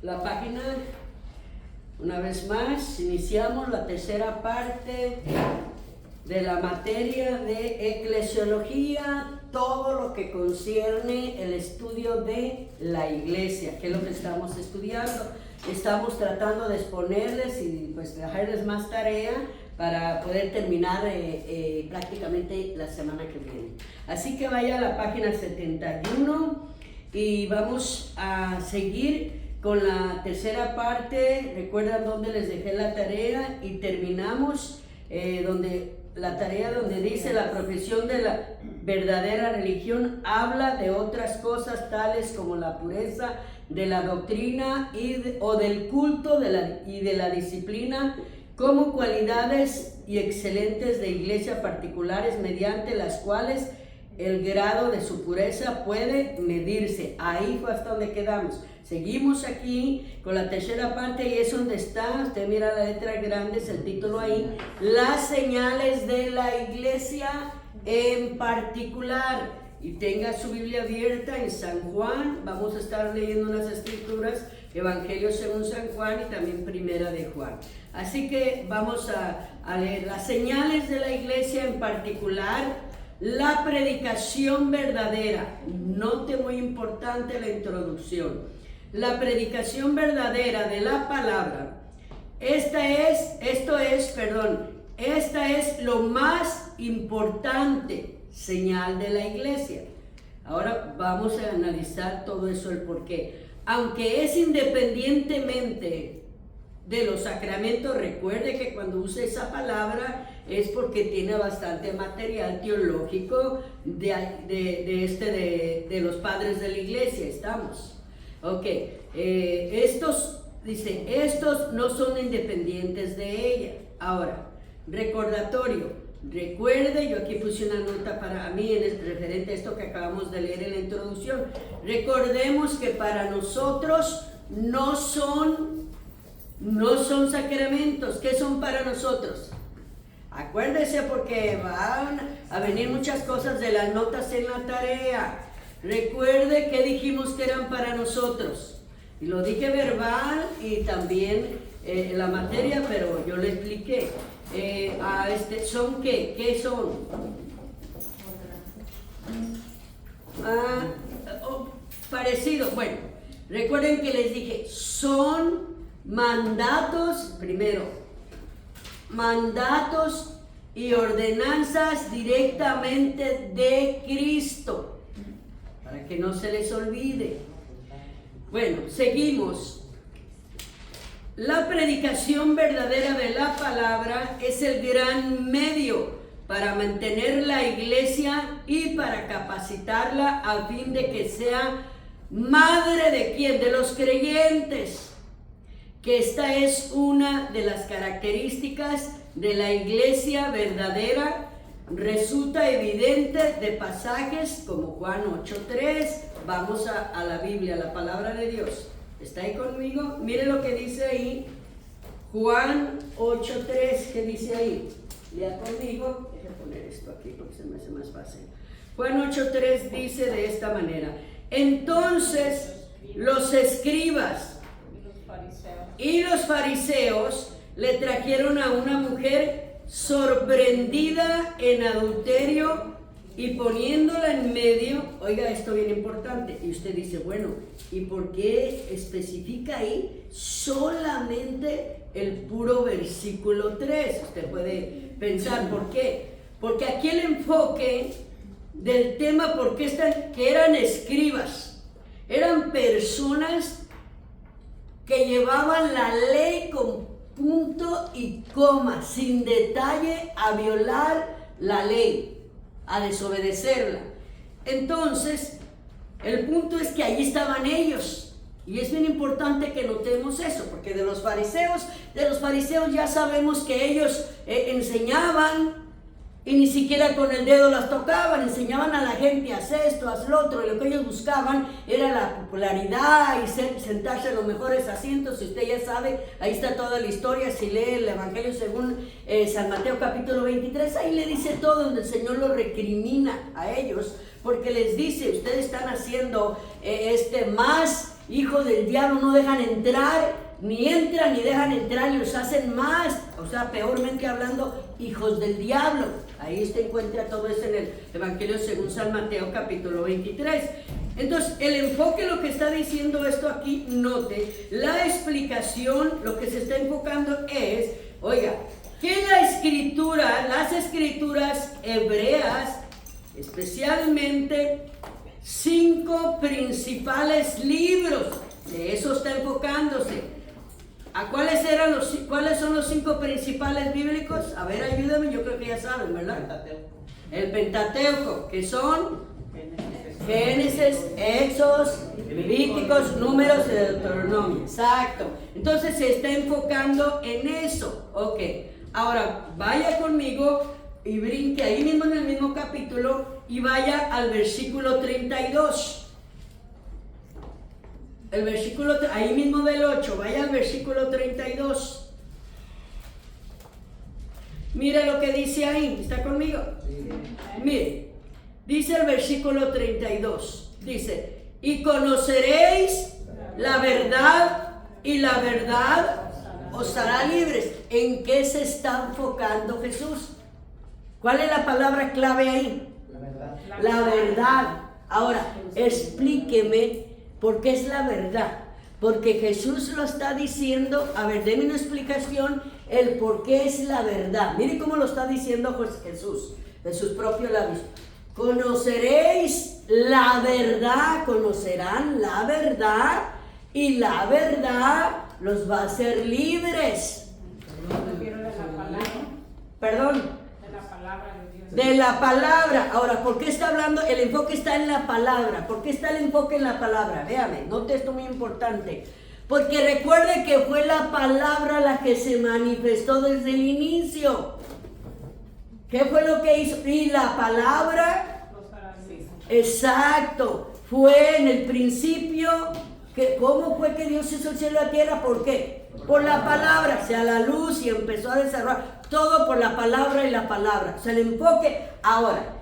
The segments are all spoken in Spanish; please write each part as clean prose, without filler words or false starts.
la página. Una vez más, iniciamos la tercera parte de la materia de eclesiología, todo lo que concierne el estudio de la iglesia, que es lo que estamos estudiando. Estamos tratando de exponerles y pues dejarles más tarea para poder terminar prácticamente la semana que viene. Así que vaya a la página 71 y vamos a seguir con la tercera parte. Recuerdan dónde les dejé la tarea y terminamos donde dice la profesión de la verdadera religión habla de otras cosas tales como la pureza de la doctrina o del culto y de la disciplina como cualidades y excelentes de iglesia particulares mediante las cuales el grado de su pureza puede medirse. Ahí fue hasta donde quedamos. Seguimos aquí con la tercera parte y es donde está, usted mira la letra grande, es el título ahí, las señales de la iglesia en particular. Y tenga su Biblia abierta en San Juan, vamos a estar leyendo unas escrituras, Evangelio según San Juan y también Primera de Juan. Así que vamos a leer las señales de la iglesia en particular, la predicación verdadera. Note muy importante la introducción. La predicación verdadera de la palabra. Esta es lo más importante señal de la iglesia. Ahora vamos a analizar todo eso, el porqué. Aunque es independientemente de los sacramentos, recuerde que cuando use esa palabra es porque tiene bastante material teológico de los padres de la iglesia. ¿Estamos? Ok, estos no son independientes de ella. Ahora, recordatorio. Recuerde, yo aquí puse una nota para mí referente a esto que acabamos de leer en la introducción. Recordemos que para nosotros no son sacramentos. ¿Qué son para nosotros? Acuérdese porque van a venir muchas cosas de las notas en la tarea. Recuerde que dijimos que eran para nosotros. Y lo dije verbal y también en la materia, pero yo le expliqué. ¿Son qué? ¿Qué son? Parecido. Bueno, recuerden que les dije, son mandatos, primero, mandatos y ordenanzas directamente de Cristo, para que no se les olvide. Bueno, seguimos. La predicación verdadera de la palabra es el gran medio para mantener la iglesia y para capacitarla a fin de que sea madre de ¿quién? De los creyentes. Que esta es una de las características de la iglesia verdadera. Resulta evidente de pasajes como Juan 8:3. Vamos a la Biblia, a la palabra de Dios. ¿Está ahí conmigo? Mire lo que dice ahí. Juan 8:3, ¿qué dice ahí? Lea conmigo. Déjame poner esto aquí porque se me hace más fácil. Juan 8:3 dice de esta manera. Entonces los escribas y los fariseos le trajeron a una mujer sorprendida en adulterio y poniéndola en medio, oiga esto bien importante, y usted dice, bueno, ¿y por qué especifica ahí solamente el puro versículo 3? Usted puede pensar, ¿por qué? Porque aquí el enfoque del tema, que eran escribas, eran personas que llevaban la ley con punto y coma, sin detalle, a violar la ley, a desobedecerla. Entonces, el punto es que allí estaban ellos, y es bien importante que notemos eso, porque de los fariseos ya sabemos que ellos enseñaban y ni siquiera con el dedo las tocaban, enseñaban a la gente, haz esto, haz lo otro, y lo que ellos buscaban era la popularidad y sentarse en los mejores asientos. Si usted ya sabe, ahí está toda la historia, si lee el Evangelio según San Mateo capítulo 23, ahí le dice todo, donde el Señor los recrimina a ellos, porque les dice, ustedes están haciendo más hijos del diablo, no dejan entrar, ni entran ni dejan entrar, y los hacen más, o sea, peormente hablando, hijos del diablo. Ahí usted encuentra todo eso en el Evangelio según San Mateo capítulo 23. Entonces, el enfoque, lo que está diciendo esto aquí, note, la explicación, lo que se está enfocando es, oiga, que la escritura, las escrituras hebreas, especialmente 5 principales libros, de eso está enfocándose. ¿A cuáles son los 5 principales bíblicos? A ver, ayúdame, yo creo que ya saben, ¿verdad? El Pentateuco, que son Génesis, Éxodos, Levíticos, Números y Deuteronomio. Exacto. Entonces se está enfocando en eso. Ok. Ahora, vaya conmigo y brinque ahí mismo en el mismo capítulo y vaya al versículo 32. El versículo, ahí mismo del 8, vaya al versículo 32. Mire lo que dice ahí, ¿está conmigo? Sí. Mire, dice el versículo 32, dice, y conoceréis la verdad, y la verdad os hará libres. ¿En qué se está enfocando Jesús? ¿Cuál es la palabra clave ahí? La verdad. Ahora, explíqueme. Porque es la verdad, porque Jesús lo está diciendo. A ver, denme una explicación, el por qué es la verdad. Mire cómo lo está diciendo Jesús, de sus propios labios. Conoceréis la verdad, conocerán la verdad, y la verdad los va a hacer libres. Perdón. De la palabra. Ahora, ¿por qué está hablando? El enfoque está en la palabra. ¿Por qué está el enfoque en la palabra? Véame, note esto muy importante. Porque recuerde que fue la palabra la que se manifestó desde el inicio. ¿Qué fue lo que hizo? Y la palabra, exacto, fue en el principio. ¿Cómo fue que Dios hizo el cielo y la tierra? ¿Por qué? Por la palabra, o sea, la luz, y empezó a desarrollar todo por la palabra y la palabra. O sea, el enfoque. Ahora,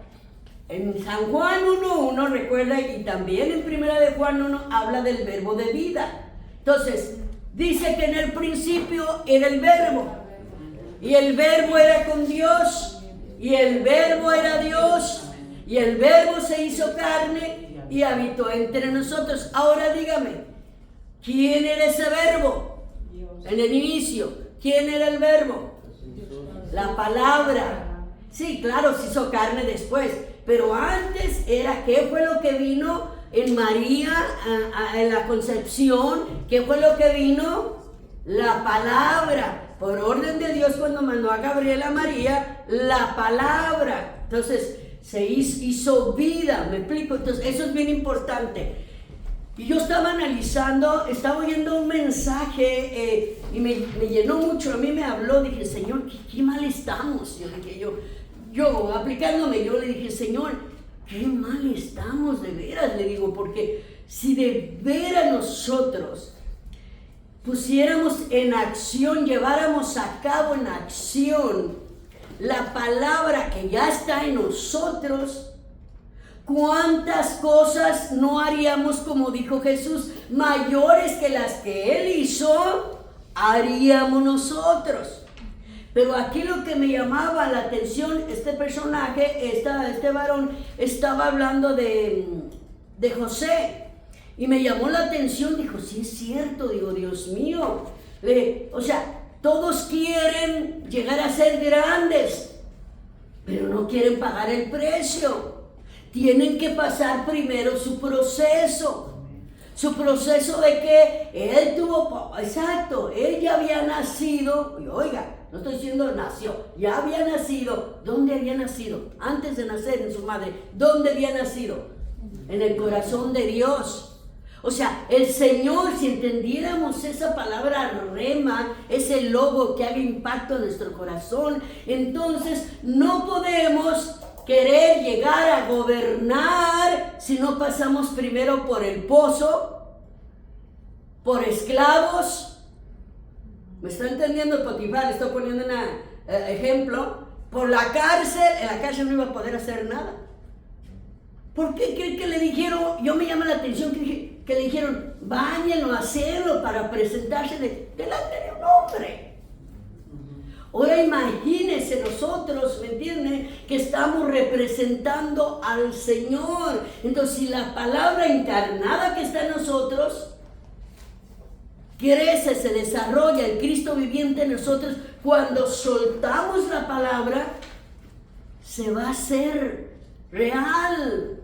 en San Juan 1:1, recuerda, y también en Primera de Juan 1, habla del verbo de vida. Entonces, dice que en el principio era el verbo, y el verbo era con Dios, y el verbo era Dios, y el verbo se hizo carne y habitó entre nosotros. Ahora dígame, ¿quién era ese verbo? En el inicio, ¿quién era el verbo? La palabra. Sí, claro, se hizo carne después, pero antes era, ¿qué fue lo que vino en María, en la concepción? ¿Qué fue lo que vino? La palabra, por orden de Dios, cuando mandó a Gabriel a María, la palabra. Entonces, se hizo vida, ¿me explico? Entonces, eso es bien importante. Y yo estaba analizando, estaba oyendo un mensaje y me llenó mucho. A mí me habló, dije, Señor, qué mal estamos. Yo aplicándome, yo le dije, Señor, qué mal estamos, de veras, le digo, porque si de veras nosotros pusiéramos en acción, lleváramos a cabo en acción la palabra que ya está en nosotros, ¿cuántas cosas no haríamos, como dijo Jesús? Mayores que las que Él hizo, haríamos nosotros. Pero aquí lo que me llamaba la atención, este personaje, este varón, estaba hablando de José. Y me llamó la atención, dijo, sí es cierto, digo, Dios mío. O sea, todos quieren llegar a ser grandes, pero no quieren pagar el precio. Tienen que pasar primero su proceso. Su proceso de que él tuvo, exacto, él ya había nacido, y oiga, no estoy diciendo nació, ya había nacido. ¿Dónde había nacido? Antes de nacer en su madre, ¿dónde había nacido? En el corazón de Dios. O sea, el Señor, si entendiéramos esa palabra rema, ese logo que haga impacto en nuestro corazón, entonces no podemos querer llegar a gobernar si no pasamos primero por el pozo, por esclavos. ¿Me está entendiendo, Potifar? Le estoy poniendo un ejemplo. Por la cárcel, en la cárcel no iba a poder hacer nada. ¿Por qué creen que le dijeron? Yo me llama la atención que le dijeron, báñenlo, hacerlo para presentarse delante de un hombre. Ahora imagínense nosotros, ¿me entienden? Que estamos representando al Señor. Entonces, si la palabra encarnada que está en nosotros crece, se desarrolla, el Cristo viviente en nosotros, cuando soltamos la palabra, se va a hacer real.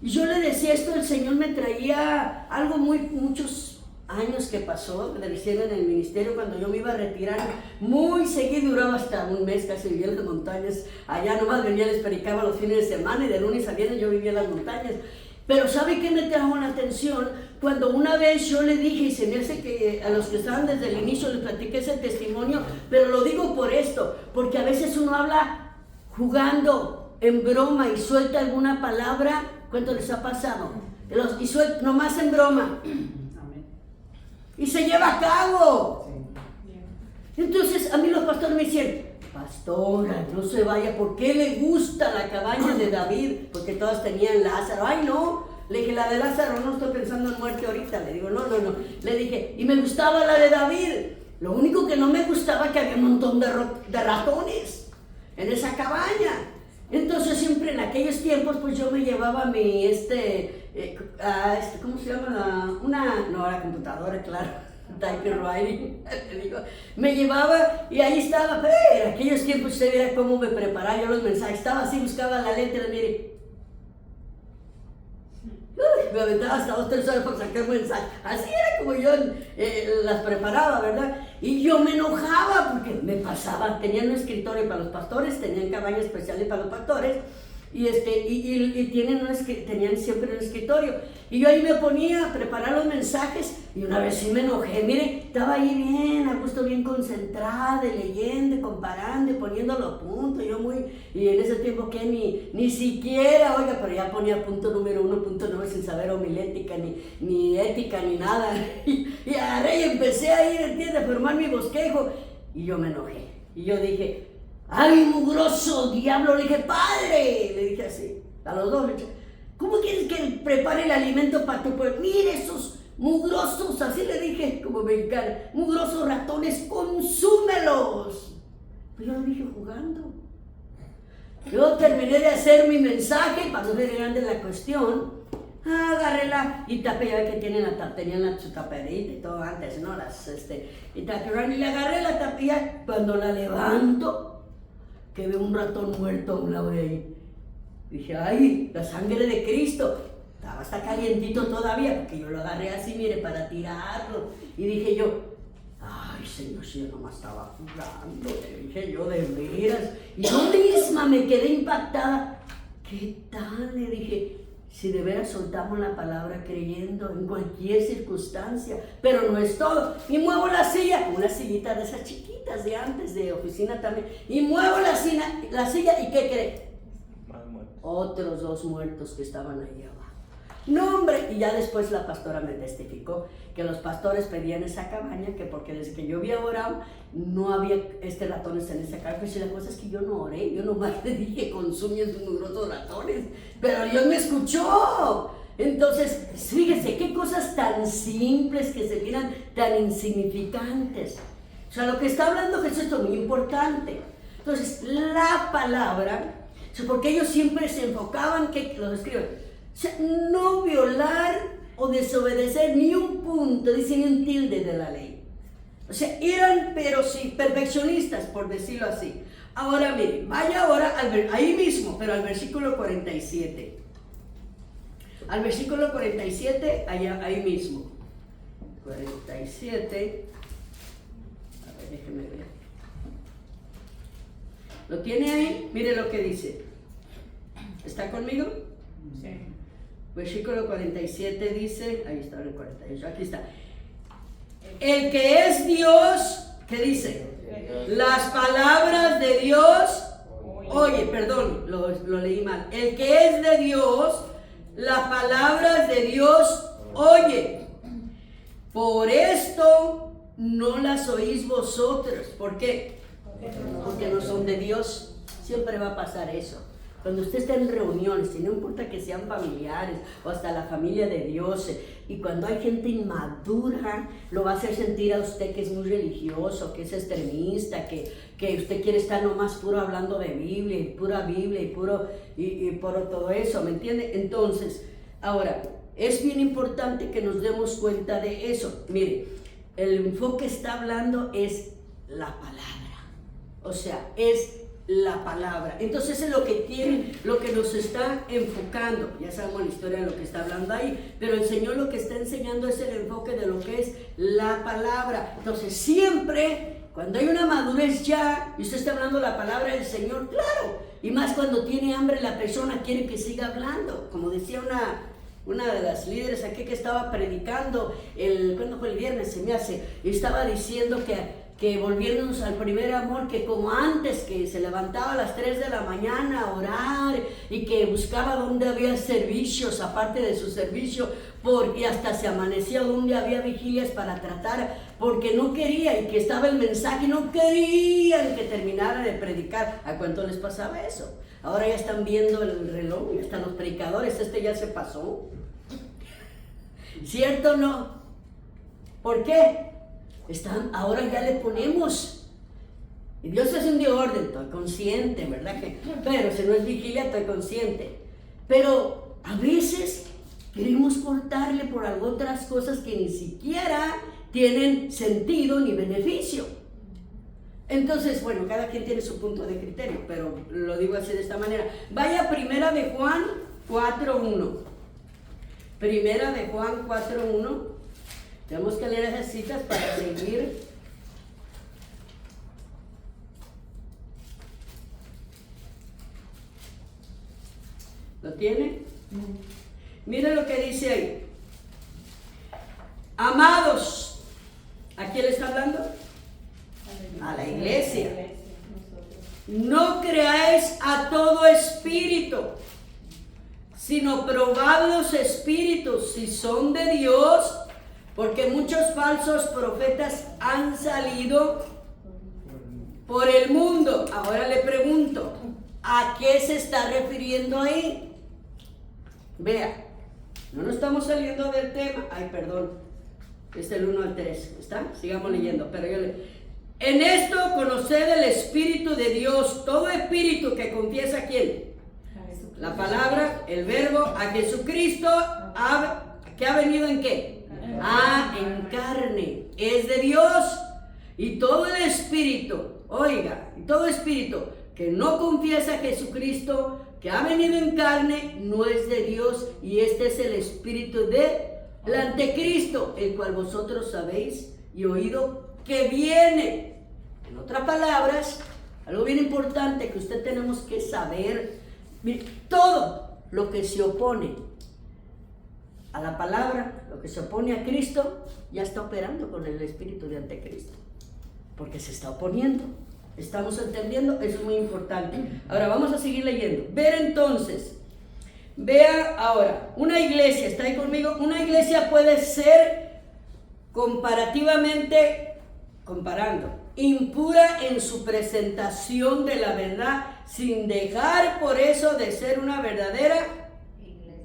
Y yo le decía esto, el Señor me traía algo muchos años que pasó, recién en el ministerio, cuando yo me iba a retirar, muy seguido, duraba hasta un mes, casi vivía en las montañas, allá nomás venía, les predicaba los fines de semana, y de lunes a viernes yo vivía en las montañas. Pero ¿sabe qué me trajo la atención? Cuando una vez yo le dije, y se me hace que a los que estaban desde el inicio les platiqué ese testimonio, pero lo digo por esto, porque a veces uno habla jugando, en broma, y suelta alguna palabra. ¿Cuánto les ha pasado? Y suelta nomás en broma. Y se lleva a cabo. Entonces a mí los pastores me decían, pastora, no se vaya, ¿por qué le gusta la cabaña de David? Porque todas tenían Lázaro. Ay, no, le dije, la de Lázaro no estoy pensando en muerte ahorita. Le digo, no. Le dije, y me gustaba la de David. Lo único que no me gustaba que había un montón de ratones en esa cabaña. Entonces siempre en aquellos tiempos pues yo me llevaba mi ¿cómo se llama? No era computadora, claro, typewriting, me llevaba y ahí estaba, pero en aquellos tiempos usted viera cómo me preparaba yo los mensajes, estaba así, buscaba la letra, mire, me aventaba hasta 2 o 3 horas para sacar un mensaje, así era como yo las preparaba, ¿verdad? Y yo me enojaba porque me pasaba, tenían un escritorio para los pastores, tenían cabaña especial para los pastores, y tenían siempre un escritorio, y yo ahí me ponía a preparar los mensajes, y una vez sí me enojé, mire, estaba ahí bien, a gusto, bien concentrada, leyendo, comparando, poniéndolo a punto, y en ese tiempo que ni siquiera, oiga, pero ya ponía punto número 1, punto 9, sin saber homilética, ni ética, ni nada, y agarré y empecé a ir, ¿entiendes?, a formar mi bosquejo, y yo me enojé, y yo dije, ¡ay, mugroso diablo! Le dije, ¡padre! Le dije así, a los dos. Le dije, ¿cómo quieres que prepare el alimento para tu pueblo? Mire esos mugrosos, así le dije, como mexicana, mugrosos ratones, consúmelos. Pero yo lo dije jugando. Yo terminé de hacer mi mensaje, para no ser grande la cuestión, agárrela y tapé, ya ve que tenían su taperita y todo antes, ¿no? Y le agarré la tapilla, cuando la levanto, que veo un ratón muerto a un lado de ahí. Dije, ay, la sangre de Cristo. Estaba hasta calientito todavía, porque yo lo agarré así, mire, para tirarlo. Y dije yo, ay, Señor, si yo nomás estaba jugando. Le dije yo, de veras. Y yo misma me quedé impactada. ¿Qué tal? Le dije, si de veras soltamos la palabra creyendo en cualquier circunstancia, pero no es todo. Y muevo la silla, una sillita de esas chiquitas de antes, de oficina también, y muevo la silla, ¿y qué cree? Otros 2 muertos que estaban ahí abajo. No, hombre, y ya después la pastora me testificó que los pastores pedían esa cabaña, que porque desde que yo había orado, no había ratones en esa cabaña. Pues la cosa es que yo no oré, yo nomás le dije, consumen sus mugrosos ratones, pero Dios me escuchó. Entonces, fíjese, qué cosas tan simples que se miran tan insignificantes. O sea, lo que está hablando Jesús es muy importante. Entonces, la palabra, porque ellos siempre se enfocaban, que los escriben, o sea, no violar o desobedecer ni un punto, dice ni un tilde de la ley. O sea, eran, pero sí, perfeccionistas, por decirlo así. Ahora miren, vaya ahora ahí mismo, pero al versículo 47. Al versículo 47, ahí mismo. 47. A ver, déjenme ver. ¿Lo tiene ahí? Mire lo que dice. ¿Está conmigo? Sí. versículo 47 dice, ahí está el 48, aquí está. El que es Dios, ¿qué dice? Las palabras de Dios, oye, perdón, lo leí mal. El que es de Dios, las palabras de Dios, oye. Por esto no las oís vosotros. ¿Por qué? Porque no son de Dios. Siempre va a pasar eso. Cuando usted está en reuniones, y no importa que sean familiares o hasta la familia de Dios, y cuando hay gente inmadura, lo va a hacer sentir a usted que es muy religioso, que es extremista, que usted quiere estar nomás puro hablando de Biblia y pura Biblia y puro todo eso, ¿me entiende? Entonces, ahora, es bien importante que nos demos cuenta de eso. Mire, el enfoque está hablando es la palabra, o sea, es la palabra. Entonces es lo que nos está enfocando. Ya sabemos la historia de lo que está hablando ahí, pero el Señor lo que está enseñando es el enfoque de lo que es la palabra. Entonces siempre cuando hay una madurez ya y usted está hablando la palabra del Señor, claro, y más cuando tiene hambre la persona quiere que siga hablando, como decía una de las líderes aquí que estaba predicando, ¿cuándo fue? El viernes se me hace, y estaba diciendo que volviéndonos al primer amor, que como antes, que se levantaba a las 3 de la mañana a orar y que buscaba dónde había servicios aparte de su servicio, porque hasta se amanecía donde había vigilias para tratar, porque no quería, y que estaba el mensaje y no querían que terminara de predicar. ¿A cuánto les pasaba eso? Ahora ya están viendo el reloj, ya están los predicadores, ya se pasó. ¿Cierto o no? ¿Por qué? Ahora ya le ponemos. Y Dios es un Dios de orden, estoy consciente, ¿verdad? Pero si no es vigilia, estoy consciente. Pero a veces queremos cortarle por algo otras cosas que ni siquiera tienen sentido ni beneficio. Entonces, bueno, cada quien tiene su punto de criterio, pero lo digo así de esta manera. Vaya Primera de Juan 4:1. Primera de Juan 4:1. Tenemos que leer esas citas para seguir. ¿Lo tiene? Mire lo que dice ahí. Amados, ¿a quién le está hablando? A la iglesia. No creáis a todo espíritu, sino probad los espíritus si son de Dios, porque muchos falsos profetas han salido por el mundo. Ahora le pregunto, ¿a qué se está refiriendo ahí? Vea, no nos estamos saliendo del tema. Ay, perdón, es el 1 al 3, ¿está? Sigamos leyendo, pero en esto conoced el Espíritu de Dios. Todo espíritu que confiesa ¿a quién? La palabra, el verbo, a Jesucristo, ¿que ha venido en qué? En carne, es de Dios. Y todo el espíritu, oiga, y todo espíritu que no confiesa a Jesucristo, que ha venido en carne, no es de Dios. Y este es el espíritu del anticristo, el cual vosotros sabéis y oído que viene. En otras palabras, algo bien importante que usted tenemos que saber: todo lo que se opone a la palabra, lo que se opone a Cristo, ya está operando con el espíritu de anticristo, porque se está oponiendo. ¿Estamos entendiendo? Eso es muy importante. Ahora vamos a seguir leyendo. Ver entonces, vea ahora, una iglesia, ¿está ahí conmigo? Una iglesia puede ser comparativamente, comparando, impura en su presentación de la verdad, sin dejar por eso de ser una verdadera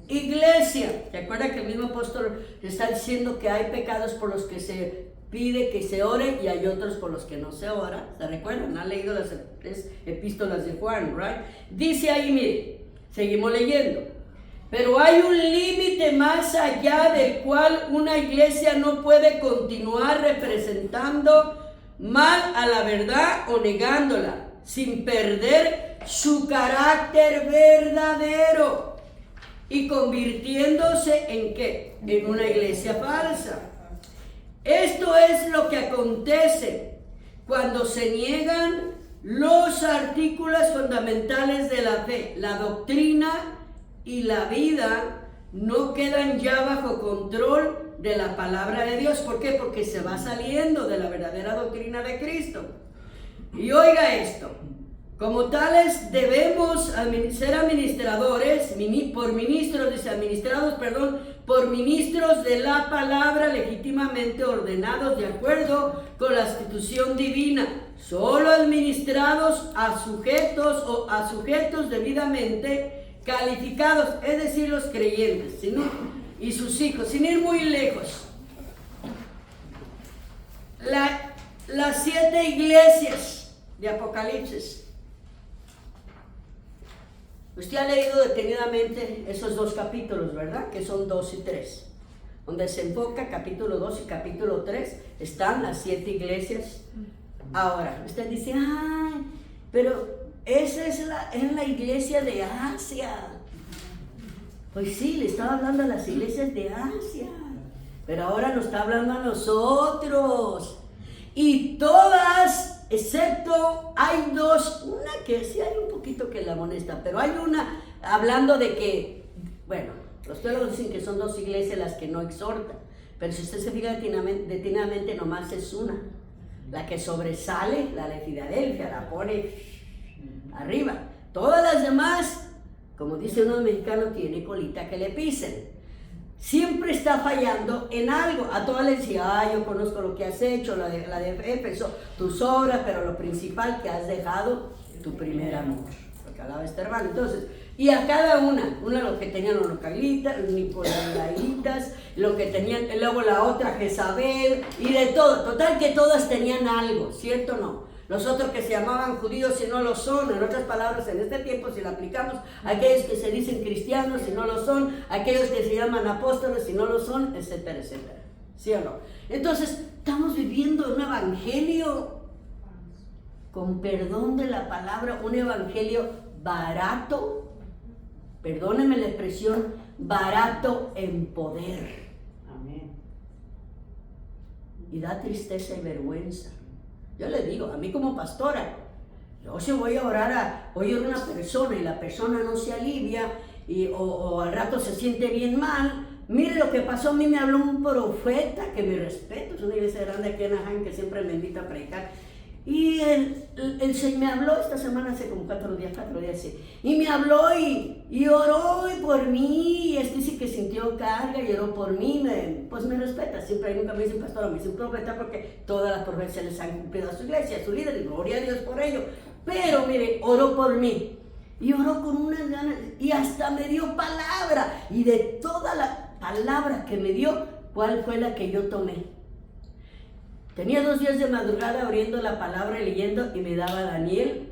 iglesia. ¿Te acuerdas que el mismo apóstol está diciendo que hay pecados por los que se pide que se ore y hay otros por los que no se ora? ¿Se recuerdan? ¿Han leído las 3 epístolas de Juan, right? Dice ahí, mire, seguimos leyendo. Pero hay un límite más allá del cual una iglesia no puede continuar representando mal a la verdad o negándola, sin perder su carácter verdadero y convirtiéndose en ¿qué? En una iglesia falsa. Esto es lo que acontece cuando se niegan los artículos fundamentales de la fe, la doctrina y la vida no quedan ya bajo control de la palabra de Dios. ¿Por qué? Porque se va saliendo de la verdadera doctrina de Cristo. Y oiga esto, como tales debemos ser administradores, por ministros de la palabra legítimamente ordenados de acuerdo con la institución divina, solo administrados a sujetos debidamente calificados, es decir, los creyentes y sus hijos, sin ir muy lejos. Las 7 iglesias de Apocalipsis. Usted ha leído detenidamente esos 2 capítulos, ¿verdad? Que son 2 y 3. Donde se enfoca capítulo 2 y capítulo 3, están las 7 iglesias. Ahora, usted dice, ay, pero esa es la iglesia de Asia. Pues sí, le estaba hablando a las iglesias de Asia, pero ahora nos está hablando a nosotros. Y todas, excepto hay 2, una que sí hay un poquito que la amonesta, pero hay una hablando de que, bueno, los teólogos dicen que son 2 iglesias las que no exhortan, pero si usted se fija detenidamente nomás es una, la que sobresale, la de Filadelfia, la pone arriba. Todas las demás, como dice uno mexicano, tiene colita que le pisen. Siempre está fallando en algo. A todas les decía, yo conozco lo que has hecho, la de Éfeso, tus obras, pero lo principal que has dejado, tu primer amor. Lo que hablaba este hermano. Entonces, y a cada una lo que tenían los nicolaitas, lo que tenían, luego la otra Jezabel, y de todo. Total que todas tenían algo, ¿cierto o no? Los otros que se llamaban judíos si no lo son, en otras palabras, en este tiempo si lo aplicamos, aquellos que se dicen cristianos si no lo son, aquellos que se llaman apóstoles si no lo son, etcétera, etcétera. ¿Sí o no? Entonces, estamos viviendo un evangelio, con perdón de la palabra, un evangelio barato, perdónenme la expresión, barato en poder. Amén. Y da tristeza y vergüenza. Yo le digo, a mí como pastora, yo si voy a orar a una persona y la persona no se alivia o al rato se siente bien mal, mire lo que pasó, a mí me habló un profeta que me respeto, es una iglesia grande aquí en Anaheim que siempre me invita a predicar. Y el Señor me habló esta semana, hace como 4 días, sí, y me habló y oró por mí, y dice que sintió carga y oró por mí, pues me respeta, siempre nunca me dice pastor, me dice un profeta, porque todas las profecías les han cumplido a su iglesia, a su líder, y gloria a Dios por ello, pero mire, oró por mí, y oró con unas ganas, y hasta me dio palabra, y de toda la palabra que me dio, ¿cuál fue la que yo tomé? Tenía 2 días de madrugada abriendo la palabra y leyendo, y me daba Daniel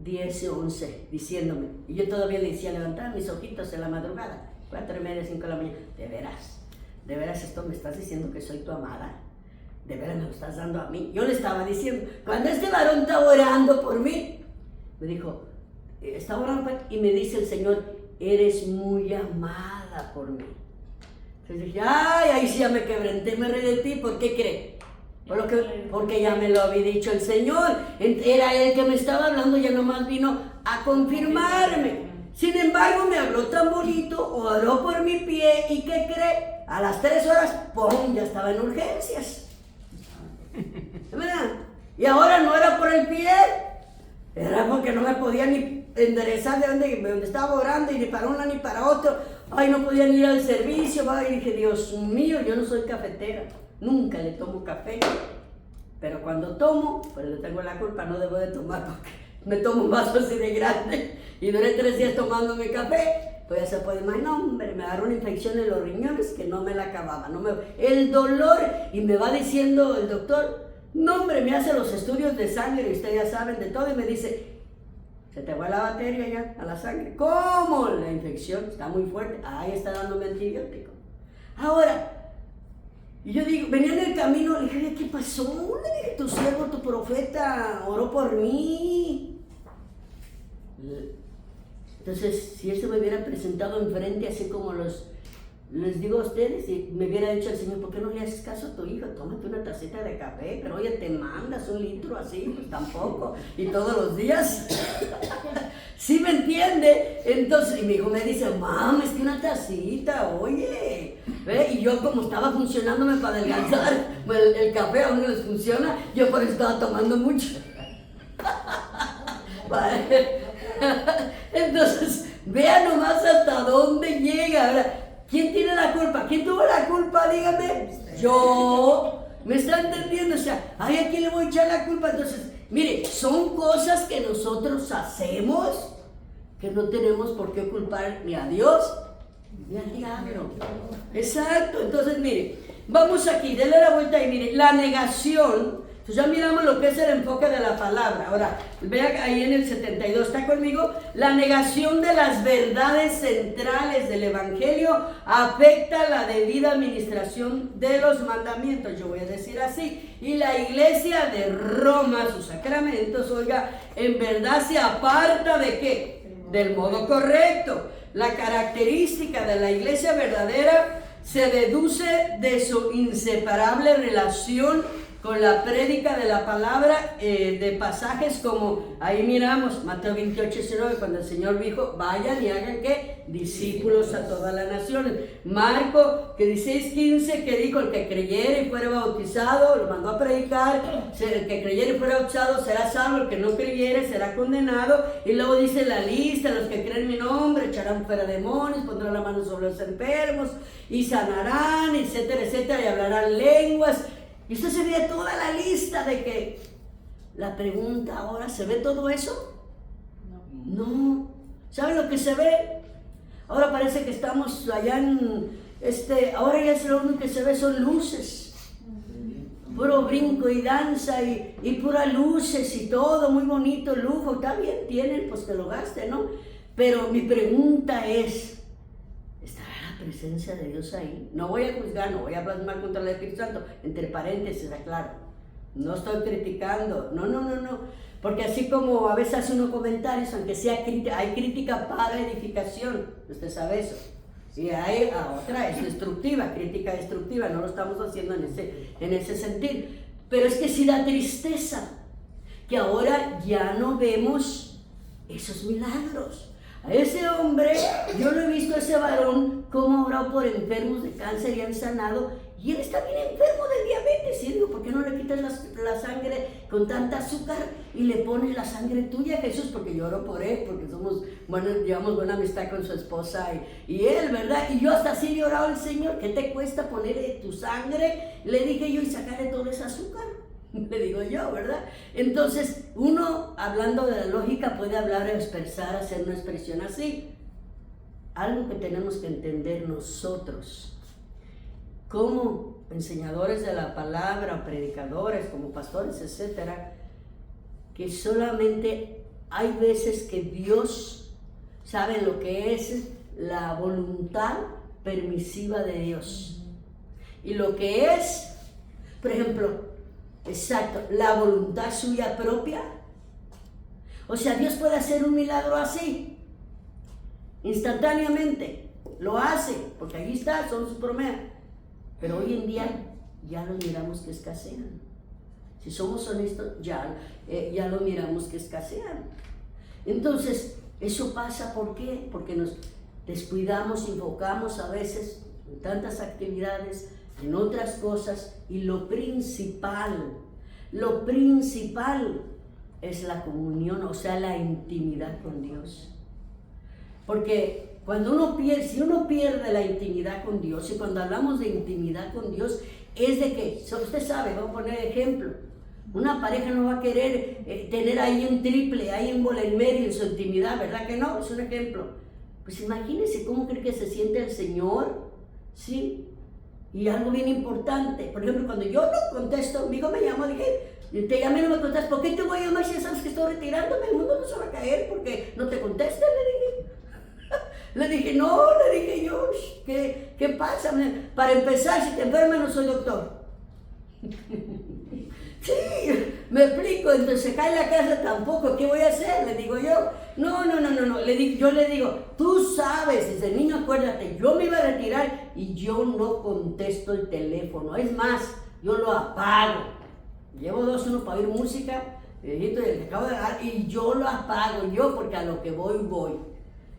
10:11 diciéndome, y yo todavía le decía, levantaba mis ojitos en la madrugada, 4:30, 5 de la mañana, de veras esto me estás diciendo que soy tu amada, de veras me lo estás dando a mí. Yo le estaba diciendo, cuando este varón estaba orando por mí, me dijo, estaba orando y me dice el Señor, eres muy amada por mí. Entonces dije, ay, ahí sí ya me quebranté, me reí de ti, ¿por qué cree? Porque ya me lo había dicho el Señor, era Él que me estaba hablando, ya nomás vino a confirmarme. Sin embargo, me habló tan bonito, oró por mi pie, ¿y qué cree? A las 3 horas, ¡pum!, ya estaba en urgencias. ¿Verdad? Y ahora no era por el pie, era porque no me podía ni enderezar de donde estaba orando, y ni para una ni para otro. Ay, no podía ni ir al servicio, y dije, Dios mío, yo no soy cafetera. Nunca le tomo café, pero cuando tomo, pues le tengo la culpa, no debo de tomar porque me tomo un vaso así de grande y duré 3 días tomándome café, pues ya se puede imaginar, no, hombre, me agarró una infección en los riñones que no me la acababa, el dolor, y me va diciendo el doctor, no, hombre, me hace los estudios de sangre, y ustedes ya saben de todo, y me dice, se te va la bacteria ya a la sangre. ¿Cómo? La infección está muy fuerte, ahí está dándome antibiótico. Ahora, y yo digo, venía en el camino, le dije, ¿qué pasó? Le dije, tu siervo, tu profeta, oró por mí. Entonces, si él se me hubiera presentado enfrente, así como los Les digo a ustedes, si me hubiera dicho el Señor, ¿por qué no le haces caso a tu hijo? Tómate una tacita de café, pero oye, te mandas 1 litro así, pues tampoco, y todos los días. ¿Sí me entiende? Entonces, y mi hijo me dice, mamá, es que una tacita, oye. ¿Ve? Y yo como estaba funcionándome para adelgazar, el café aún no les funciona, yo por eso estaba tomando mucho. Entonces, vea nomás hasta dónde llega. Ahora, ¿quién tiene la culpa? ¿Quién tuvo la culpa? Dígame. Yo. ¿Me está entendiendo? O sea, ¿a quién le voy a echar la culpa? Entonces, mire, son cosas que nosotros hacemos que no tenemos por qué culpar ni a Dios ni al diablo. Exacto. Entonces, mire, vamos aquí, denle la vuelta y mire, la negación. Entonces ya miramos lo que es el enfoque de la palabra. Ahora, vean ahí en el 72, ¿está conmigo? La negación de las verdades centrales del Evangelio afecta la debida administración de los mandamientos. Yo voy a decir así. Y la iglesia de Roma, sus sacramentos, oiga, en verdad se aparta ¿de qué? Del modo correcto. La característica de la iglesia verdadera se deduce de su inseparable relación con la prédica de la palabra, de pasajes como, ahí miramos, Mateo 28:19, cuando el Señor dijo, vayan y hagan, ¿qué? Discípulos a todas las naciones. Marco, que 16:15, que dijo, el que creyere y fuera bautizado, lo mandó a predicar, el que creyere y fuera bautizado será salvo, el que no creyere será condenado. Y luego dice la lista, los que creen en mi nombre echarán fuera demonios, pondrán la mano sobre los enfermos y sanarán, etcétera, etcétera, y hablarán lenguas. Y usted se ve toda la lista de que la pregunta ahora, ¿se ve todo eso? No. ¿Sabe lo que se ve? Ahora parece que estamos allá en, ahora ya es lo único que se ve son luces. Puro brinco y danza y puras luces y todo, muy bonito, lujo. Está bien, tienen, pues que lo gasten, ¿no? Pero mi pregunta es, ¿estará la presencia de Dios ahí? No voy a juzgar, no voy a blasfemar contra el Espíritu Santo, entre paréntesis, aclaro. No estoy criticando, no. Porque así como a veces hace uno comentarios, aunque sea crítica, hay crítica para edificación, usted sabe eso. Y hay otra, es destructiva, crítica destructiva, no lo estamos haciendo en ese sentido. Pero es que sí da tristeza que ahora ya no vemos esos milagros. A ese hombre, yo lo he visto a ese varón cómo ha orado por enfermos de cáncer y han sanado, y él está bien enfermo de diabetes. Y digo, ¿por qué no le quitas la sangre con tanta azúcar y le pones la sangre tuya, Jesús? Porque yo oro por él, porque llevamos buena amistad con su esposa y él, ¿verdad? Y yo hasta así le he orado al Señor, ¿qué te cuesta poner tu sangre? Le dije yo, y sacarle todo ese azúcar. Le digo yo, ¿verdad? Entonces, uno, hablando de la lógica, puede hablar o expresar, hacer una expresión así. Algo que tenemos que entender nosotros, como enseñadores de la palabra, predicadores, como pastores, etcétera, que solamente hay veces que Dios sabe lo que es la voluntad permisiva de Dios. Y lo que es, por ejemplo, exacto, la voluntad suya propia. O sea, Dios puede hacer un milagro así, instantáneamente, lo hace, porque allí está, son sus promesas. Pero hoy en día ya lo miramos que escasean. Si somos honestos, ya lo miramos que escasean. Entonces, eso pasa, ¿por qué? Porque nos descuidamos, enfocamos a veces en tantas actividades, en otras cosas, y lo principal es la comunión, o sea, la intimidad con Dios. Porque si uno pierde la intimidad con Dios, y cuando hablamos de intimidad con Dios, es de que, usted sabe, vamos a poner ejemplo, una pareja no va a querer tener ahí un triple, ahí en bola en medio en su intimidad, ¿verdad que no? Es un ejemplo. Pues imagínense cómo cree que se siente el Señor, ¿sí? Y algo bien importante, por ejemplo, cuando yo no contesto, mi hijo me llamó, dije, te llamé y no me contestas, ¿por qué te voy a llamar si ya sabes que estoy retirándome? El mundo no se va a caer porque no te contestas, le dije. Le dije yo, ¿qué pasa? Para empezar, si te enfermas no soy doctor. Sí, me explico, entonces se cae la casa tampoco, ¿qué voy a hacer? Le digo yo, no, yo le digo, tú sabes, desde niño acuérdate, yo me iba a retirar y yo no contesto el teléfono. Es más, yo lo apago. Llevo 2, uno para oír música, viejito, y acabo de dar, y yo lo apago, yo, porque a lo que voy, voy.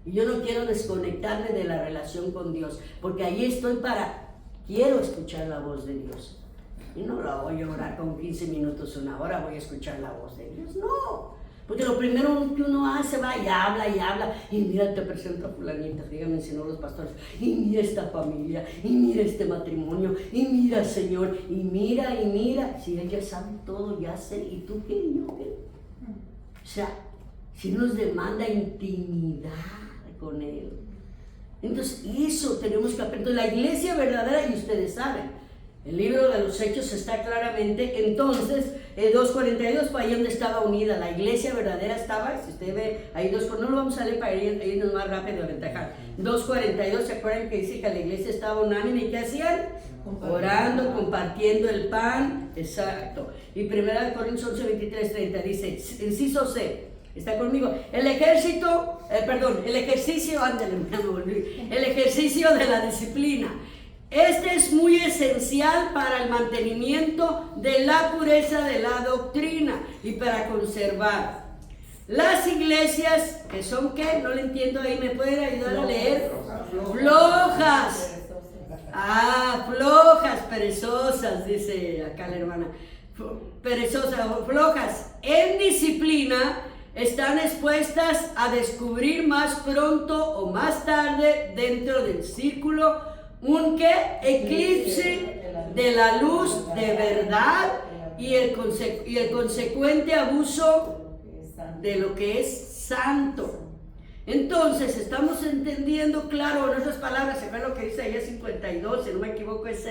Y yo no quiero desconectarme de la relación con Dios, porque ahí estoy quiero escuchar la voz de Dios. Y no la voy a orar con 15 minutos, 1 hora, voy a escuchar la voz de Dios. No, porque lo primero que uno hace va y habla, y mira, te presento a fulanita, díganme, mencionó los pastores, y mira esta familia, y mira este matrimonio, y mira, Señor, y mira, si Él ya sabe todo, ya sé, ¿y tú qué? ¿Y yo qué? O sea, si nos demanda intimidad con Él. Entonces, eso tenemos que aprender. La iglesia verdadera, y ustedes saben, el libro de los Hechos está claramente, entonces, 2:42 fue ahí donde estaba unida. La iglesia verdadera estaba, si usted ve ahí no lo vamos a leer para irnos más rápido a ventajar. 2:42, ¿se acuerdan que dice que la iglesia estaba unánime? ¿Y qué hacían? Orando, compartiendo el pan, exacto. Y 1 Corintios 11:23-30 dice, inciso C, ¿está conmigo? El ejercicio de la disciplina. Este es muy esencial para el mantenimiento de la pureza de la doctrina y para conservar las iglesias, que son ¿qué? No le entiendo ahí, ¿me pueden ayudar a leer? Flojas. Flojas, perezosas, dice acá la hermana. Perezosas o flojas en disciplina están expuestas a descubrir más pronto o más tarde dentro del círculo un eclipse de la luz de verdad y el consecuente abuso de lo que es santo. Entonces estamos entendiendo, claro, en otras palabras, se ve lo que dice ahí 52, si no me equivoco es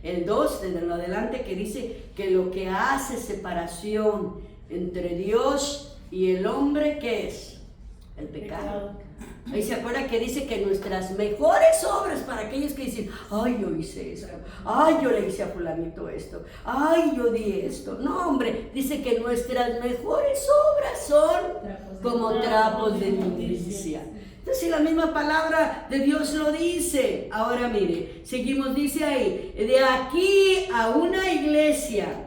el 2, desde lo adelante, que dice que lo que hace separación entre Dios y el hombre, ¿qué es? El pecado. Ahí se acuerda que dice que nuestras mejores obras, para aquellos que dicen, ay, yo hice esto, ay, yo le hice a fulanito esto, ay, yo di esto. No, hombre, dice que nuestras mejores obras son como trapos de inmundicia. Entonces la misma palabra de Dios lo dice. Ahora mire, seguimos, dice ahí, de aquí a una iglesia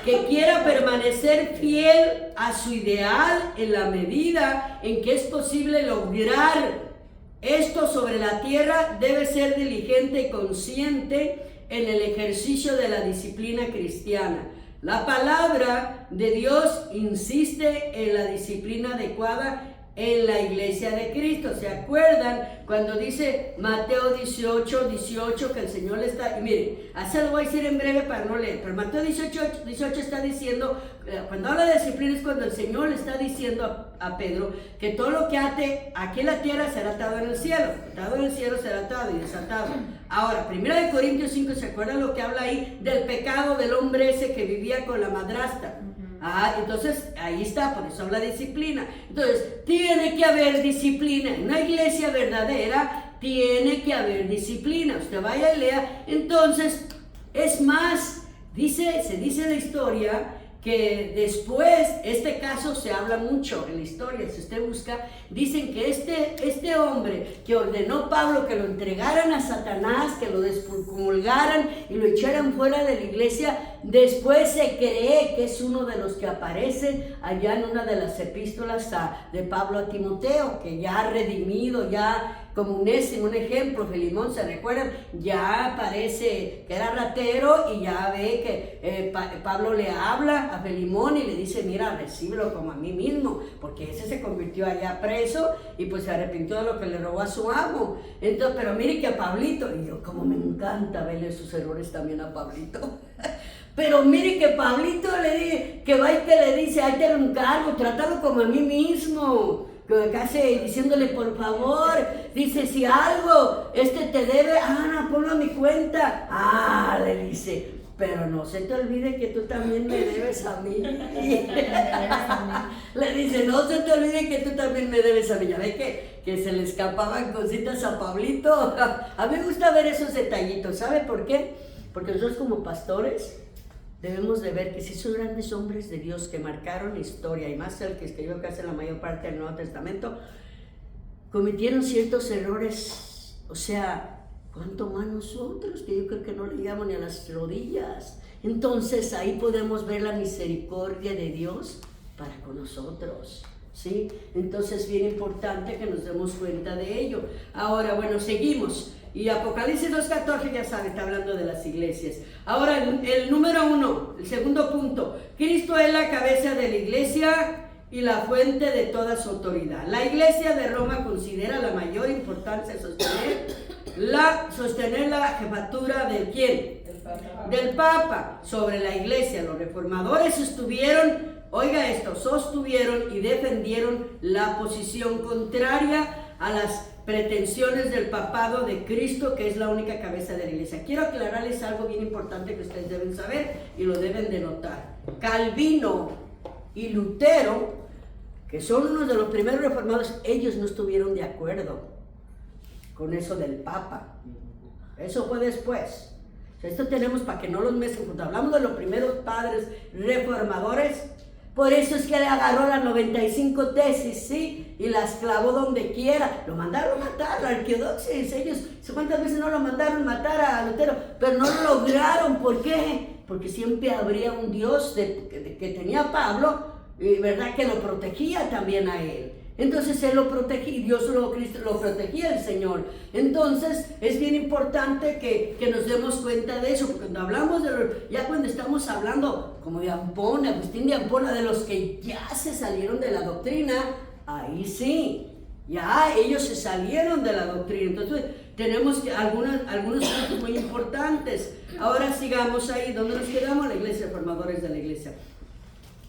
que quiera permanecer fiel a su ideal en la medida en que es posible lograr esto sobre la tierra, debe ser diligente y consciente en el ejercicio de la disciplina cristiana. La palabra de Dios insiste en la disciplina adecuada en la iglesia de Cristo. ¿Se acuerdan cuando dice Mateo 18:18 que el Señor le está, y miren, así lo voy a decir en breve para no leer, pero Mateo 18 está diciendo, cuando habla de disciplina es cuando el Señor le está diciendo a Pedro que todo lo que ate aquí en la tierra será atado en el cielo, atado en el cielo será atado y desatado. Ahora, 1 Corintios 5, ¿se acuerdan lo que habla ahí del pecado del hombre ese que vivía con la madrastra? Entonces ahí está, por eso habla de disciplina. Entonces tiene que haber disciplina. En una iglesia verdadera tiene que haber disciplina. Usted vaya y lea. Entonces, es más, se dice en la historia que después, este caso se habla mucho en la historia, si usted busca, dicen que este hombre que ordenó Pablo que lo entregaran a Satanás, que lo descomulgaran y lo echaran fuera de la iglesia, después se cree que es uno de los que aparece allá en una de las epístolas de Pablo a Timoteo, que ya redimido, ya como un ejemplo, Filimón, ¿se recuerdan? Ya parece que era ratero y ya ve que Pablo le habla a Filimón y le dice, mira, recíbelo como a mí mismo, porque ese se convirtió allá preso y pues se arrepintió de lo que le robó a su amo. Entonces, pero mire que a Pablito, y yo como me encanta verle sus errores también a Pablito, pero mire que Pablito que va y que le dice, ahí te lo encargo, trátalo como a mí mismo. Casi diciéndole, por favor, dice, si algo te debe, ponlo a mi cuenta. Le dice, pero no se te olvide que tú también me debes a mí. Le dice, no se te olvide que tú también me debes a mí. Ya ve que se le escapaban cositas a Pablito. A mí me gusta ver esos detallitos. ¿Sabe por qué? Porque nosotros como pastores debemos de ver que sí son grandes hombres de Dios que marcaron la historia, y más el que escribió casi la mayor parte del Nuevo Testamento, cometieron ciertos errores O sea, ¿cuánto más nosotros? Que yo creo que no le llegamos ni a las rodillas. Entonces ahí podemos ver la misericordia de Dios para con nosotros, ¿sí? Entonces es bien importante que nos demos cuenta de ello. Ahora, bueno, seguimos. Y Apocalipsis 2:14 ya sabe, está hablando de las iglesias. Ahora el número 1, el segundo punto. Cristo es la cabeza de la iglesia y la fuente de toda su autoridad. La iglesia de Roma considera la mayor importancia sostener la jefatura de ¿quién? Del Papa sobre la iglesia. Los reformadores sostuvieron y defendieron la posición contraria a las pretensiones del papado de Cristo, que es la única cabeza de la iglesia. Quiero aclararles algo bien importante que ustedes deben saber y lo deben de notar. Calvino y Lutero, que son unos de los primeros reformadores, ellos no estuvieron de acuerdo con eso del Papa. Eso fue después. Esto tenemos para que no los mezclen juntos. Hablamos de los primeros padres reformadores. Por eso es que le agarró las 95 tesis, ¿sí? Y las clavó donde quiera. Lo mandaron matar, la arquidoxis. Ellos, ¿cuántas veces no lo mandaron matar a Lutero? Pero no lo lograron. ¿Por qué? Porque siempre habría un Dios que tenía Pablo, ¿verdad? Que lo protegía también a él. Entonces él lo protegía, Cristo lo protegía el Señor. Entonces es bien importante que nos demos cuenta de eso, porque cuando hablamos ya cuando estamos hablando como de Ampona, Agustín de Ampona, de los que ya se salieron de la doctrina, ahí sí, ya ellos se salieron de la doctrina. Entonces tenemos que algunos puntos muy importantes. Ahora sigamos ahí, ¿dónde nos quedamos? La iglesia, formadores de la iglesia.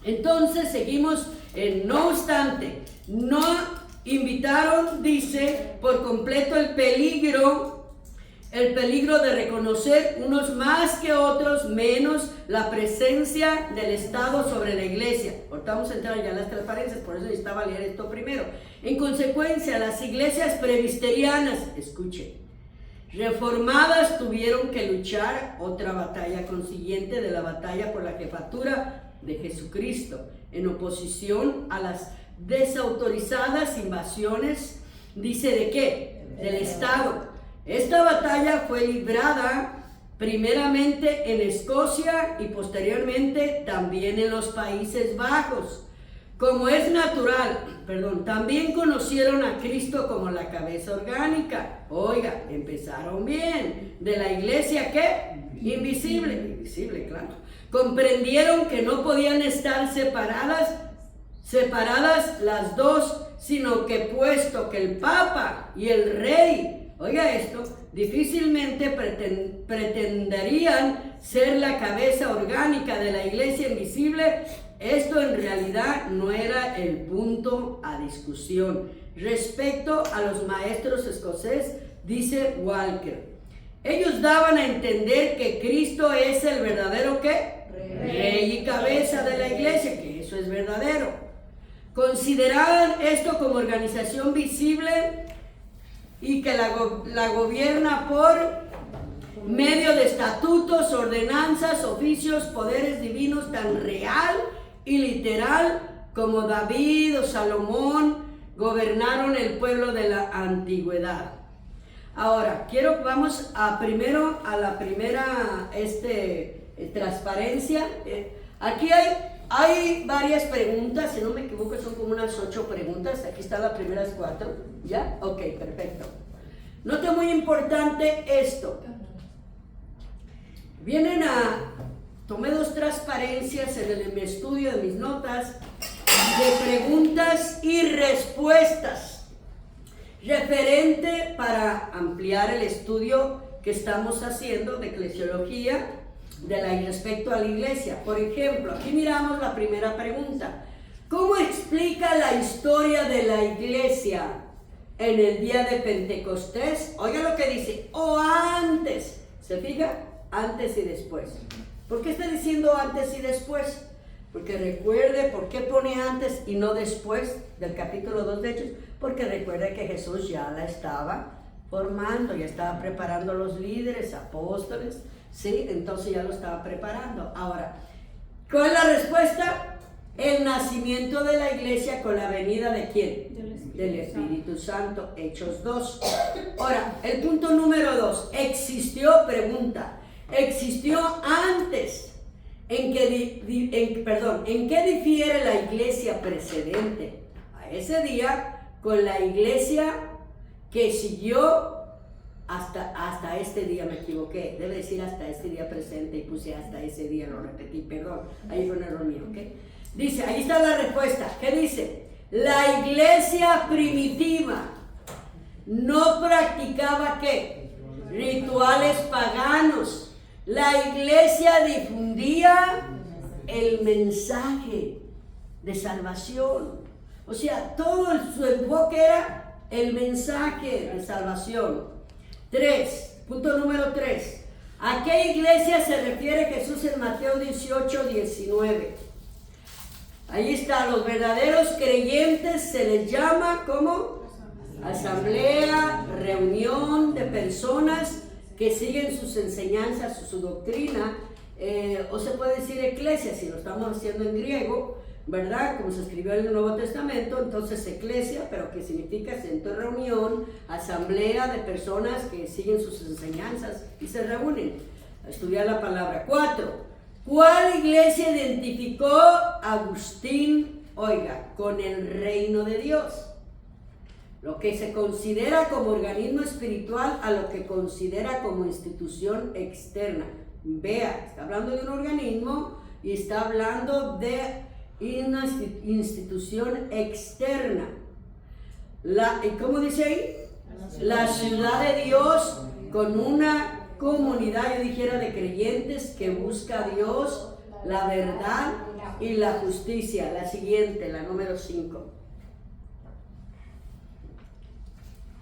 Entonces seguimos, no obstante, no invitaron, dice, por completo el peligro de reconocer unos más que otros menos la presencia del Estado sobre la iglesia. Ahorita vamos a entrar ya en las transparencias, por eso necesitaba leer esto primero. En consecuencia, las iglesias presbiterianas, escuchen, reformadas tuvieron que luchar otra batalla consiguiente de la batalla por la jefatura de Jesucristo, en oposición a las desautorizadas invasiones, dice, ¿de qué? Del Estado. Esta batalla fue librada primeramente en Escocia y posteriormente también en los Países Bajos. Como es natural, también conocieron a Cristo como la cabeza orgánica. Oiga, empezaron bien. De la iglesia, ¿qué? Invisible, claro. Comprendieron que no podían estar separadas las dos, sino que puesto que el Papa y el Rey, oiga esto, difícilmente pretenderían ser la cabeza orgánica de la iglesia invisible, esto en realidad no era el punto a discusión. Respecto a los maestros escoceses, dice Walker, ellos daban a entender que Cristo es el verdadero ¿qué? Rey y cabeza de la iglesia, que eso es verdadero. Consideraban esto como organización visible y que la gobierna por medio de estatutos, ordenanzas, oficios, poderes divinos tan real y literal como David o Salomón gobernaron el pueblo de la antigüedad. Ahora, vamos primero a la primera transparencia. Aquí hay varias preguntas, si no me equivoco son como unas 8 preguntas. Aquí están las primeras 4, ¿ya? Ok, perfecto. Note muy importante esto. Tomé 2 transparencias en mi estudio de mis notas de preguntas y respuestas referente para ampliar el estudio que estamos haciendo de eclesiología respecto a la iglesia. Por ejemplo, aquí miramos la primera pregunta. ¿Cómo explica la historia de la iglesia en el día de Pentecostés? Oiga lo que dice, o antes. ¿Se fija? Antes y después. ¿Por qué está diciendo antes y después? Porque recuerde por qué pone antes y no después del capítulo 2 de Hechos. Porque recuerde que Jesús ya la estaba formando, ya estaba preparando a los líderes, apóstoles, ¿sí? Entonces ya lo estaba preparando. Ahora, ¿cuál es la respuesta? el nacimiento de la iglesia con la venida ¿de quién? Del Espíritu Santo, Hechos 2. Ahora, el punto número 2, existió antes. ¿En qué difiere la iglesia precedente a ese día con la iglesia que siguió hasta este día? Me equivoqué, debe decir hasta este día presente y puse hasta ese día, lo repetí, perdón, ahí fue un error mío, ¿ok? Dice, ahí está la respuesta, ¿qué dice? La iglesia primitiva no practicaba ¿qué? Rituales paganos. La iglesia difundía el mensaje de salvación. O sea, todo su enfoque era el mensaje de salvación. 3, punto número 3. ¿A qué iglesia se refiere Jesús en Mateo 18, 19? Ahí está, los verdaderos creyentes se les llama como asamblea, reunión de personas que siguen sus enseñanzas, su doctrina, o se puede decir eclesia, si lo estamos haciendo en griego, ¿verdad? Como se escribió en el Nuevo Testamento, entonces eclesia, pero que significa centro de reunión, asamblea de personas que siguen sus enseñanzas y se reúnen a estudiar la palabra. 4. ¿Cuál iglesia identificó Agustín, con el reino de Dios? Lo que se considera como organismo espiritual a lo que considera como institución externa. Vea, está hablando de un organismo y está hablando de una institución externa. ¿Cómo dice ahí? La ciudad de Dios con una comunidad, yo dijera, de creyentes que busca a Dios, la verdad y la justicia. La siguiente, la número 5.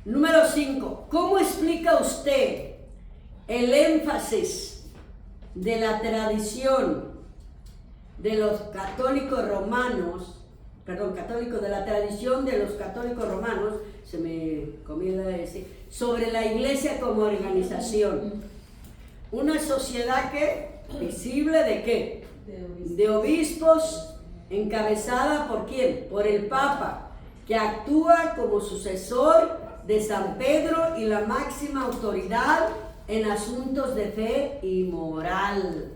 Número 5. ¿Cómo explica usted el énfasis de la tradición de los católicos romanos, de la tradición de los católicos romanos, se me comienza a decir, sobre la iglesia como organización? Una sociedad que, visible ¿de qué? De obispos, encabezada ¿por quién? Por el Papa, que actúa como sucesor de San Pedro y la máxima autoridad en asuntos de fe y moral.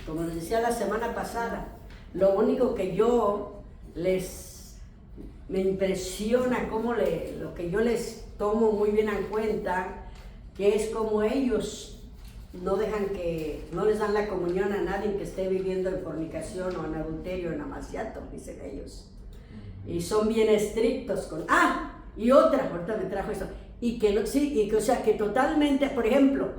Como les decía la semana pasada, lo único que me impresiona lo que yo les tomo muy bien en cuenta, que es como ellos no les dan la comunión a nadie que esté viviendo en fornicación o en adulterio, en amaciato, dicen ellos. Y son bien estrictos con... Y otra, ahorita me trajo esto, o sea, que totalmente, por ejemplo,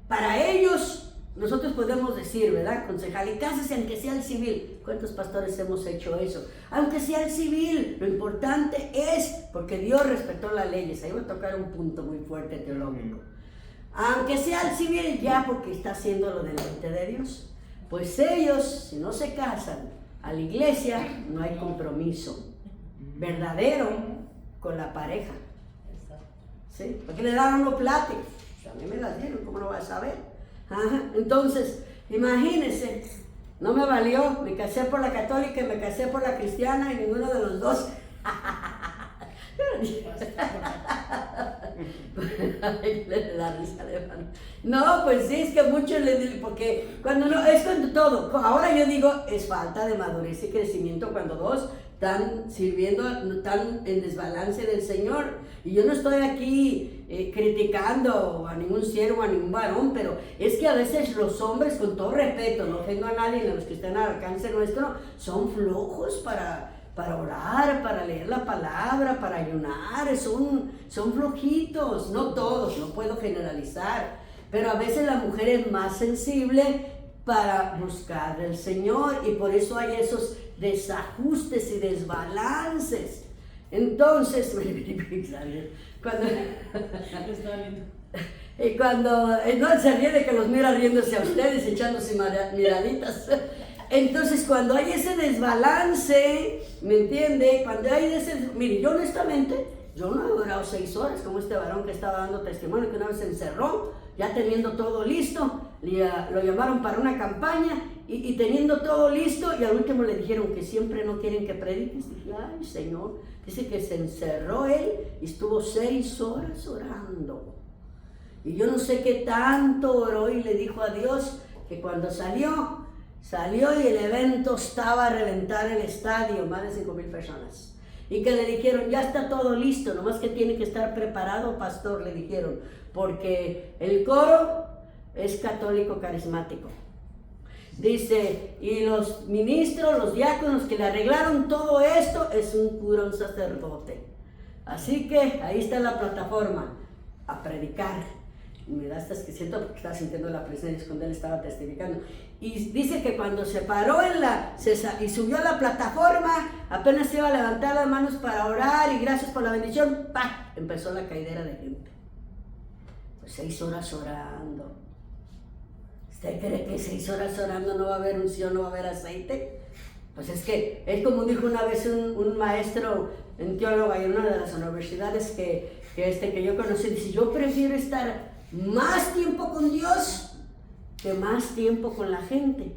para ellos, nosotros podemos decir, ¿verdad? Concejal, y cásese aunque sea el civil. ¿Cuántos pastores hemos hecho eso? Aunque sea el civil, lo importante es, porque Dios respetó las leyes. Ahí voy a tocar un punto muy fuerte teológico. Aunque sea el civil, ya porque está haciendo lo delante de Dios. Pues ellos, si no se casan a la iglesia, no hay compromiso verdadero con la pareja. ¿Sí? Porque le daban los pláticos. A mí me las dieron, ¿cómo lo vas a saber? Entonces, imagínense, no me valió, me casé por la católica y me casé por la cristiana y ninguno de los dos. No, pues sí, es que muchos le dicen, porque cuando no, es cuando todo, ahora yo digo, es falta de madurez y crecimiento cuando dos están sirviendo, están en desbalance del Señor. Y yo no estoy aquí criticando a ningún siervo, a ningún varón, pero es que a veces los hombres, con todo respeto, no ofendo a nadie, ni a los que están al alcance nuestro, son flojos para orar, para leer la palabra, para ayunar, son flojitos, no todos, no puedo generalizar, pero a veces la mujer es más sensible para buscar al Señor y por eso hay esos desajustes y desbalances. Entonces, cuando no se ríe de que los mira riéndose a ustedes, echándose miraditas. Entonces, cuando hay ese desbalance, ¿me entiende? Cuando hay mire, yo honestamente, yo no he durado 6 horas como este varón que estaba dando testimonio, que una vez se encerró, ya teniendo todo listo, lo llamaron para una campaña y teniendo todo listo, y al último le dijeron que siempre no quieren que prediques. Dije, ay Señor, dice que se encerró él y estuvo 6 horas orando. Y yo no sé qué tanto oró y le dijo a Dios que cuando salió y el evento estaba a reventar el estadio, más de 5,000 personas. Y que le dijeron, ya está todo listo, nomás que tiene que estar preparado, pastor, le dijeron, porque el coro es católico carismático. Dice, y los ministros, los diáconos que le arreglaron todo esto, es un cura, un sacerdote. Así que ahí está la plataforma, a predicar. Y me da hasta que siento porque estaba sintiendo la presencia cuando él estaba testificando. Y dice que cuando se paró y subió a la plataforma, apenas iba a levantar las manos para orar y gracias por la bendición, ¡pah! Empezó la caidera de gente. Pues 6 horas orando. ¿Usted cree que 6 horas orando no va a haber unción, no va a haber aceite? Pues es que, es como dijo una vez un maestro, un teólogo en una de las universidades que yo conocí, dice, yo prefiero estar más tiempo con Dios que más tiempo con la gente,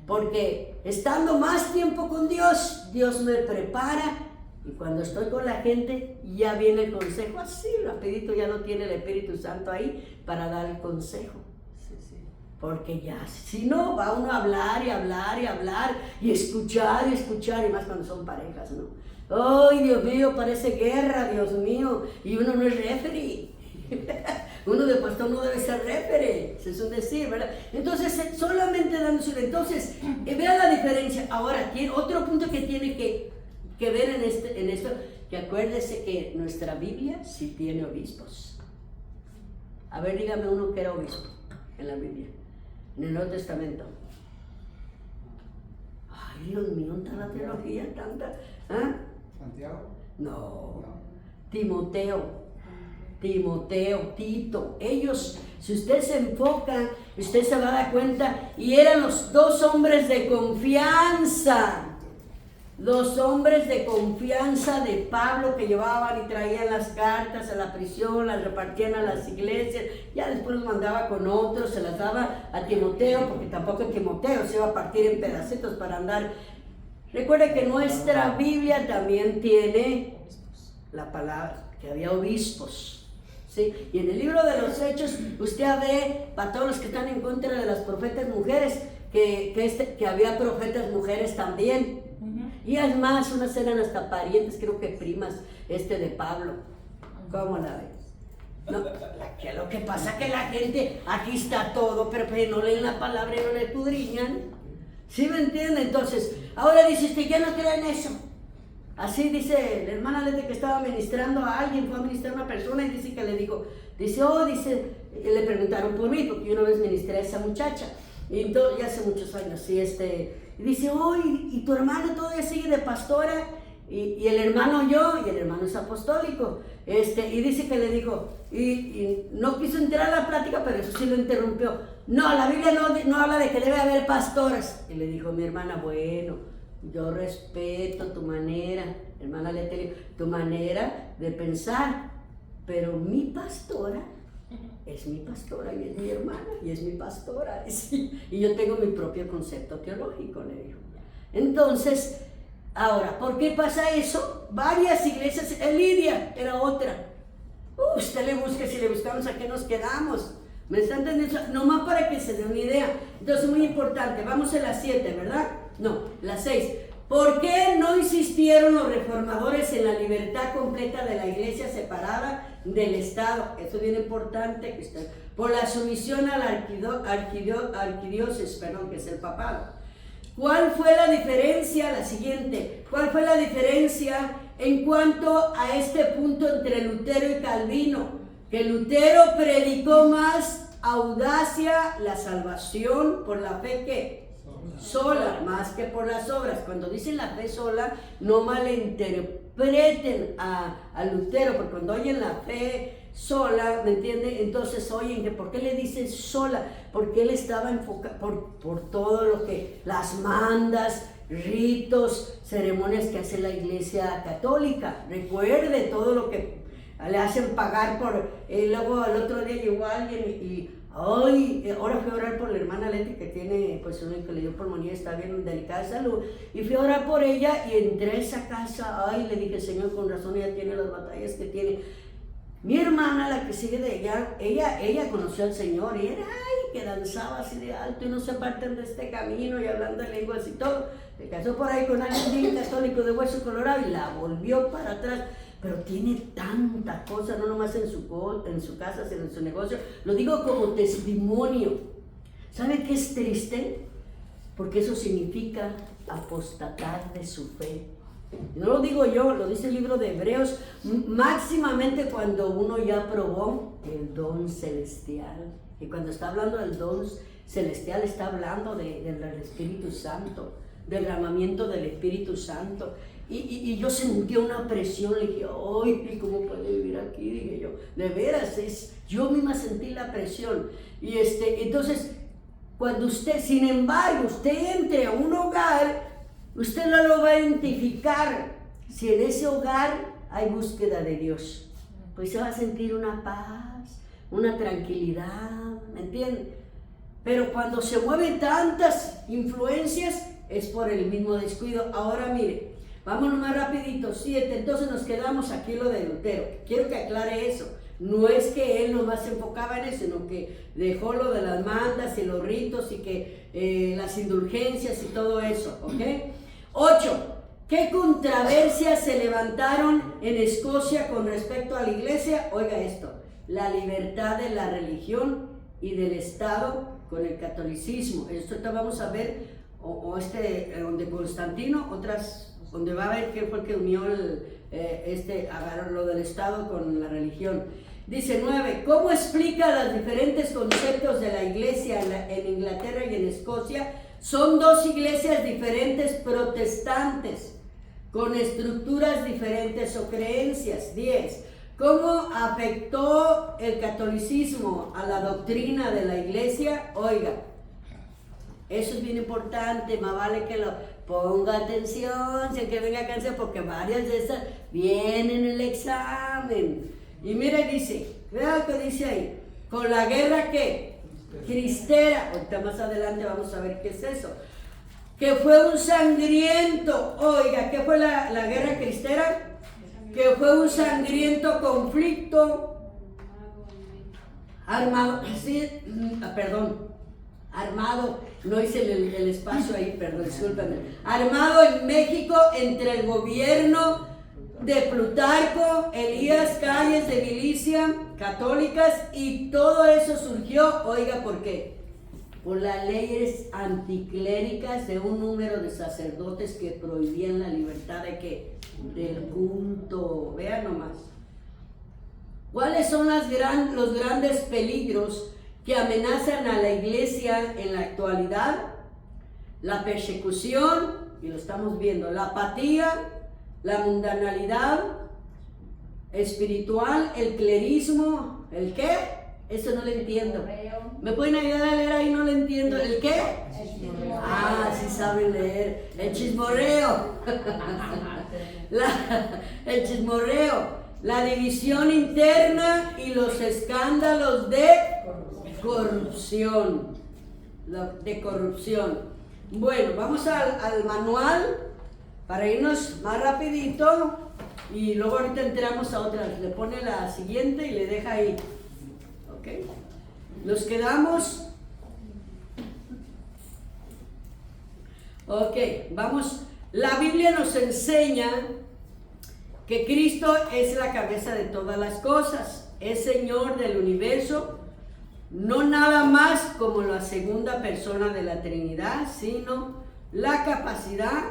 porque estando más tiempo con Dios, Dios me prepara, y cuando estoy con la gente ya viene el consejo, así rapidito ya no tiene el Espíritu Santo ahí para dar el consejo. Porque ya, si no, va uno a hablar y hablar y hablar y escuchar, y más cuando son parejas, ¿no? ¡Ay, Dios mío, parece guerra, Dios mío! Y uno no es referee. Uno de pastor no debe ser referee, es un decir, ¿verdad? Entonces, solamente dándose. Entonces, vean la diferencia. Ahora, tiene otro punto que tiene que ver en esto, que acuérdese que nuestra Biblia sí tiene obispos. A ver, dígame uno que era obispo en la Biblia. En el Nuevo Testamento. Ay, Dios mío, tanta teología, tanta. ¿Ah? ¿Santiago? No. Timoteo, Tito. Ellos, si usted se enfoca, usted se va a dar cuenta, y eran los 2 hombres de confianza. 2 hombres de confianza de Pablo que llevaban y traían las cartas a la prisión, las repartían a las iglesias, ya después los mandaba con otros, se las daba a Timoteo, porque tampoco Timoteo se iba a partir en pedacitos para andar. Recuerde que nuestra Biblia también tiene la palabra, que había obispos, ¿sí? Y en el libro de los Hechos, usted ve, para todos los que están en contra de las profetas mujeres, que había profetas mujeres también. Y además, unas eran hasta parientes, creo que primas, de Pablo. ¿Cómo la ves? No, lo que pasa es que la gente, aquí está todo, pero no leen la palabra y no le escudriñan. ¿Sí me entiende? Entonces, ahora dice usted, ya no creen eso. Así dice la hermana Lete que estaba ministrando a alguien, fue a ministrar a una persona y dice que le dijo, le preguntaron por mí, porque yo una vez ministré a esa muchacha. Y entonces, ya hace muchos años, y dice, ¿y tu hermano todavía sigue de pastora? Y el hermano y el hermano es apostólico. Y dice que le dijo, y no quiso entrar a la plática, pero eso sí lo interrumpió. No, la Biblia no habla de que debe haber pastoras. Y le dijo mi hermana, bueno, yo respeto tu manera, hermana Lete, tu manera de pensar, pero mi pastora es mi pastora y es mi hermana y es mi pastora, y yo tengo mi propio concepto teológico, le dijo. Entonces, ahora, ¿por qué pasa eso? Varias iglesias, Lidia era otra. Usted le busca, si le buscamos, ¿a qué nos quedamos? ¿Me están entendiendo? Nomás para que se den una idea. Entonces, muy importante, vamos a las 7, ¿verdad? No, las 6. ¿Por qué no insistieron los reformadores en la libertad completa de la iglesia separada del Estado? Eso es bien importante. Por la sumisión a la arquidiócesis, que es el papado. ¿Cuál fue la diferencia? La siguiente. ¿Cuál fue la diferencia en cuanto a este punto entre Lutero y Calvino? Que Lutero predicó más audacia, la salvación por la fe que sola, más que por las obras. Cuando dicen la fe sola, no malinterpreten a Lutero, porque cuando oyen la fe sola, ¿me entiende? Entonces oyen que ¿por qué le dicen sola? Porque él estaba enfocado por todo lo que, las mandas, ritos, ceremonias que hace la iglesia católica. Recuerde todo lo que le hacen pagar por, luego el otro día llegó alguien y ahora fui a orar por la hermana Leti que tiene, pues que le dio pulmonía, está bien delicada de salud, y fui a orar por ella y entré a esa casa, le dije, Señor, con razón ella tiene las batallas que tiene. Mi hermana, la que sigue de ella conoció al Señor y era, que danzaba así de alto y no se aparten de este camino y hablando en lenguas y todo. Se casó por ahí con alguien bien católico de hueso colorado y la volvió para atrás. Pero tiene tanta cosa, no nomás en su casa, sino en su negocio. Lo digo como testimonio. ¿Sabe qué es triste? Porque eso significa apostatar de su fe. No lo digo yo, lo dice el libro de Hebreos, máximamente cuando uno ya probó el don celestial. Y cuando está hablando del don celestial, está hablando del Espíritu Santo, del derramamiento del Espíritu Santo. Y yo sentí una presión, le dije, ¡ay, cómo puedo vivir aquí! Dije yo, de veras, yo misma sentí la presión. Y entonces, cuando usted, sin embargo, usted entre a un hogar, usted no lo va a identificar si en ese hogar hay búsqueda de Dios. Pues se va a sentir una paz, una tranquilidad, ¿me entiende? Pero cuando se mueven tantas influencias, es por el mismo descuido. Ahora mire, vámonos más rapidito, 7, entonces nos quedamos aquí lo de Lutero. Quiero que aclare eso. No es que él nomás se enfocaba en eso, sino que dejó lo de las mandas y los ritos y que las indulgencias y todo eso, ¿ok? 8. ¿Qué controversias se levantaron en Escocia con respecto a la iglesia? Oiga esto, la libertad de la religión y del Estado con el catolicismo. Esto vamos a ver, donde Constantino, otras donde va a ver qué fue el que unió agarró lo del Estado con la religión. Dice 9, ¿cómo explica los diferentes conceptos de la iglesia en Inglaterra y en Escocia? Son dos iglesias diferentes protestantes, con estructuras diferentes o creencias. 10, ¿cómo afectó el catolicismo a la doctrina de la iglesia? Oiga, eso es bien importante, más vale que lo ponga atención, si que venga cáncer, porque varias de esas vienen en el examen. Y mire, dice, vea lo que dice ahí, con la guerra ¿qué? Cristera, ahorita más adelante vamos a ver qué es eso, que fue un sangriento, oiga, ¿qué fue la guerra cristera? Que fue un sangriento conflicto armado, sí, armado, no hice el espacio ahí, perdón, discúlpenme, armado en México entre el gobierno de Plutarco, Elías Calles de Milicia, católicas, y todo eso surgió, oiga, ¿por qué? Por las leyes anticléricas de un número de sacerdotes que prohibían la libertad de ¿qué? Del culto. Vean nomás. ¿Cuáles son los grandes peligros que amenazan a la iglesia en la actualidad? La persecución, y lo estamos viendo, la apatía, la mundanalidad espiritual, el clismo, ¿el qué? Eso no lo entiendo. ¿Me pueden ayudar a leer ahí? No lo entiendo. ¿El qué? Sí saben leer. El chismorreo. El chismorreo. La división interna y los escándalos de corrupción. Bueno, vamos al manual para irnos más rapidito y luego ahorita entramos a otras. Le pone la siguiente y le deja ahí. ¿Ok? Nos quedamos. Ok, vamos. La Biblia nos enseña que Cristo es la cabeza de todas las cosas, es Señor del universo, no nada más como la segunda persona de la Trinidad, sino la capacidad,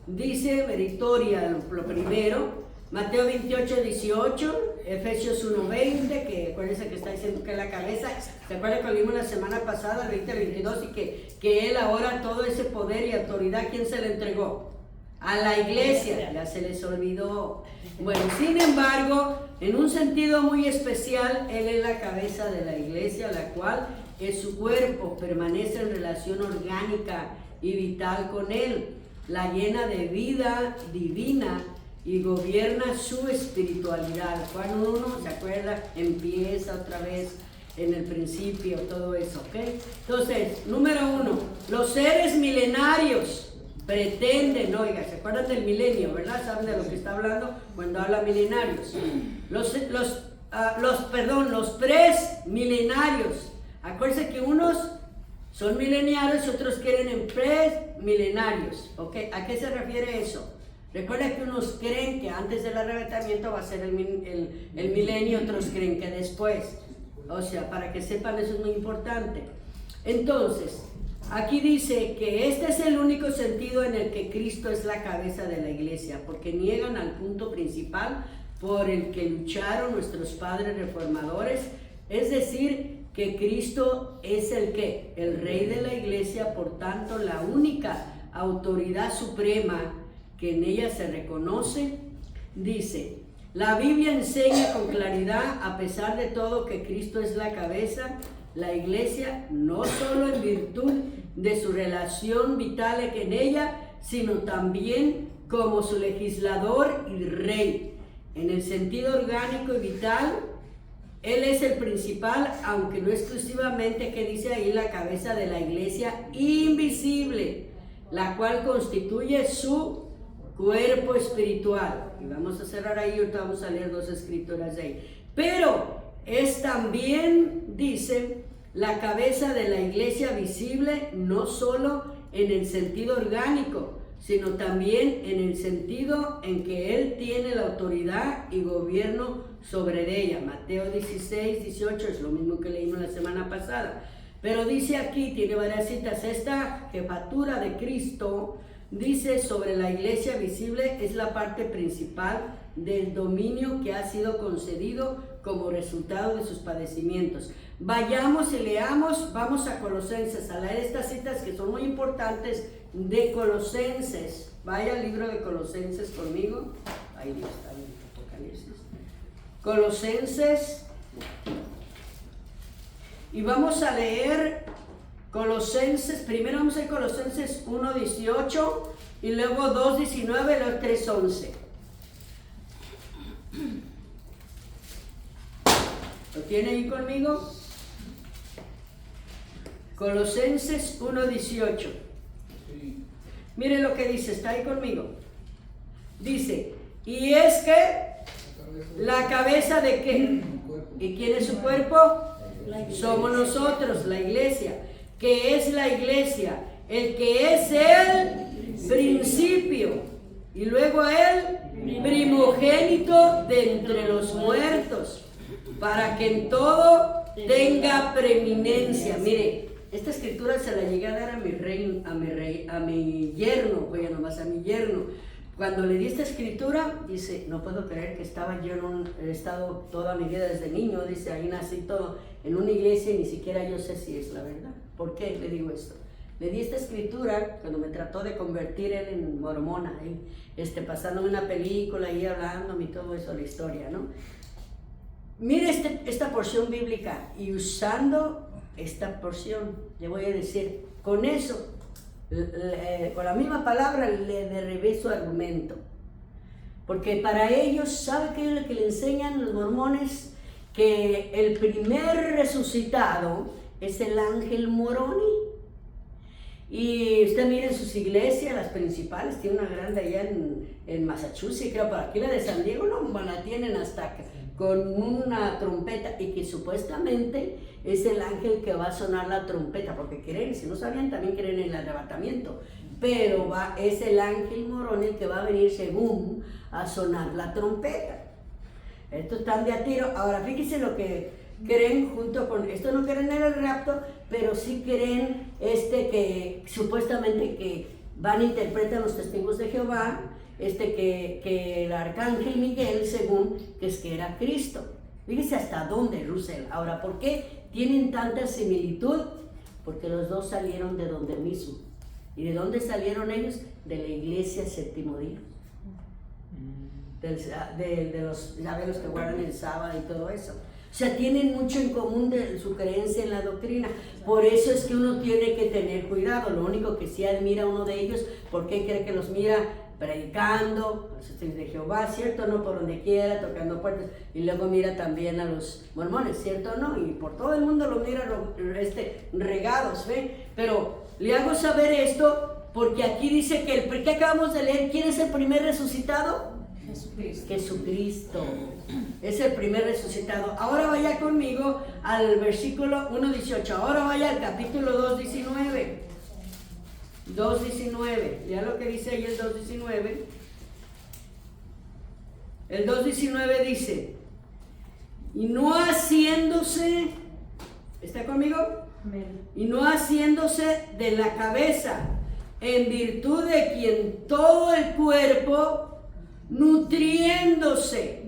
dice meritoria lo primero, Mateo 28, 18, Efesios 1, 20, que acuérdense que está diciendo que es la cabeza. ¿Se acuerdan que lo vimos la semana pasada, el 20, 22, y que Él ahora todo ese poder y autoridad, ¿quién se le entregó? A la iglesia, ya se les olvidó. Bueno, sin embargo, en un sentido muy especial, Él es la cabeza de la iglesia, la cual es su cuerpo, permanece en relación orgánica y vital con Él, la llena de vida divina y gobierna su espiritualidad. Juan 1, ¿se acuerda? Empieza otra vez en el principio, todo eso, ¿ok? Entonces, número 1, los seres milenarios pretenden, oiga, ¿se acuerdan del milenio, verdad? ¿Saben de lo que está hablando cuando habla milenarios? Los presmilenarios, acuérdense que unos son milenarios, otros quieren en presmilenarios, ¿ok? ¿A qué se refiere eso? Recuerda que unos creen que antes del arrebatamiento va a ser el milenio, otros creen que después. O sea, para que sepan, eso es muy importante. Entonces, aquí dice que este es el único sentido en el que Cristo es la cabeza de la iglesia, porque niegan al punto principal por el que lucharon nuestros padres reformadores, es decir, que Cristo es el rey de la iglesia, por tanto, la única autoridad suprema que en ella se reconoce. Dice, la Biblia enseña con claridad, a pesar de todo, que Cristo es la cabeza, la iglesia, no solo en virtud de su relación vital en ella, sino también como su legislador y rey. En el sentido orgánico y vital, Él es el principal, aunque no exclusivamente, que dice ahí, la cabeza de la iglesia invisible, la cual constituye su cuerpo espiritual. Y vamos a cerrar ahí, ahorita vamos a leer 2 escrituras de ahí. Pero es también, dice, la cabeza de la iglesia visible, no solo en el sentido orgánico, sino también en el sentido en que Él tiene la autoridad y gobierno sobre ella. Mateo 16, 18, es lo mismo que leímos la semana pasada. Pero dice aquí, tiene varias citas, esta jefatura de Cristo, dice, sobre la iglesia visible, es la parte principal del dominio que ha sido concedido como resultado de sus padecimientos. Vayamos y leamos, vamos a Colosenses, a leer estas citas que son muy importantes de Colosenses. Vaya al libro de Colosenses conmigo. Ahí está el Apocalipsis. Colosenses. Y vamos a leer Colosenses, primero vamos a ir Colosenses 1:18 y luego 2:19 y luego 3:11. ¿Lo tiene ahí conmigo? Colosenses 1:18. Mire lo que dice, está ahí conmigo. Dice, y es que la cabeza de qué, ¿y quién es su cuerpo? Somos nosotros, la iglesia. Que es la iglesia, el que es el principio, y luego el primogénito de entre los muertos, para que en todo tenga preeminencia. Mire, esta escritura se la llegué a dar a mi yerno, oye, nomás a mi yerno. Cuando le di esta escritura, dice, no puedo creer que he estado toda mi vida desde niño, dice, ahí nací todo, en una iglesia y ni siquiera yo sé si es la verdad. ¿Por qué le digo esto? Le di esta escritura cuando me trató de convertir él en mormona, pasándome una película y hablándome y todo eso, la historia, ¿no? Mire esta porción bíblica, y usando esta porción, le voy a decir, con eso, con la misma palabra le derribé su argumento. Porque para ellos, ¿sabe qué es lo que le enseñan los mormones? Que el primer resucitado es el ángel Moroni. Y usted mire en sus iglesias, las principales, tiene una grande allá en Massachusetts, creo, por aquí la de San Diego, no, la tienen hasta con una trompeta, y que supuestamente es el ángel que va a sonar la trompeta, porque creen, si no sabían, también creen en el arrebatamiento, pero es el ángel Moroni el que va a venir según a sonar la trompeta. Estos están de a tiro. Ahora fíjense lo que creen junto con esto, no creen en el rapto, pero sí creen que supuestamente que van a interpretar los testigos de Jehová, que el arcángel Miguel, según, que era Cristo. Fíjense hasta dónde, Russell. Ahora, ¿por qué tienen tanta similitud? Porque los dos salieron de donde mismo. ¿Y de dónde salieron ellos? De la iglesia Séptimo Día. De los que guardan el sábado y todo eso. O sea, tienen mucho en común de su creencia en la doctrina. Por eso es que uno tiene que tener cuidado. Lo único que sí admira uno de ellos, ¿por qué cree que los mira predicando, los testigos de Jehová, ¿cierto o no? Por donde quiera, tocando puertas, y luego mira también a los mormones, ¿cierto o no? Y por todo el mundo lo mira regados, ¿ve? Pero le hago saber esto porque aquí dice que ¿qué acabamos de leer? ¿Quién es el primer resucitado? Jesucristo. Es el primer resucitado. Ahora vaya conmigo al versículo 1:18. Ahora vaya al capítulo 2:19. 2:19. Ya lo que dice ahí el 2:19. El 2:19 dice: y no haciéndose, ¿está conmigo? Y no haciéndose de la cabeza, en virtud de quien todo el cuerpo, nutriéndose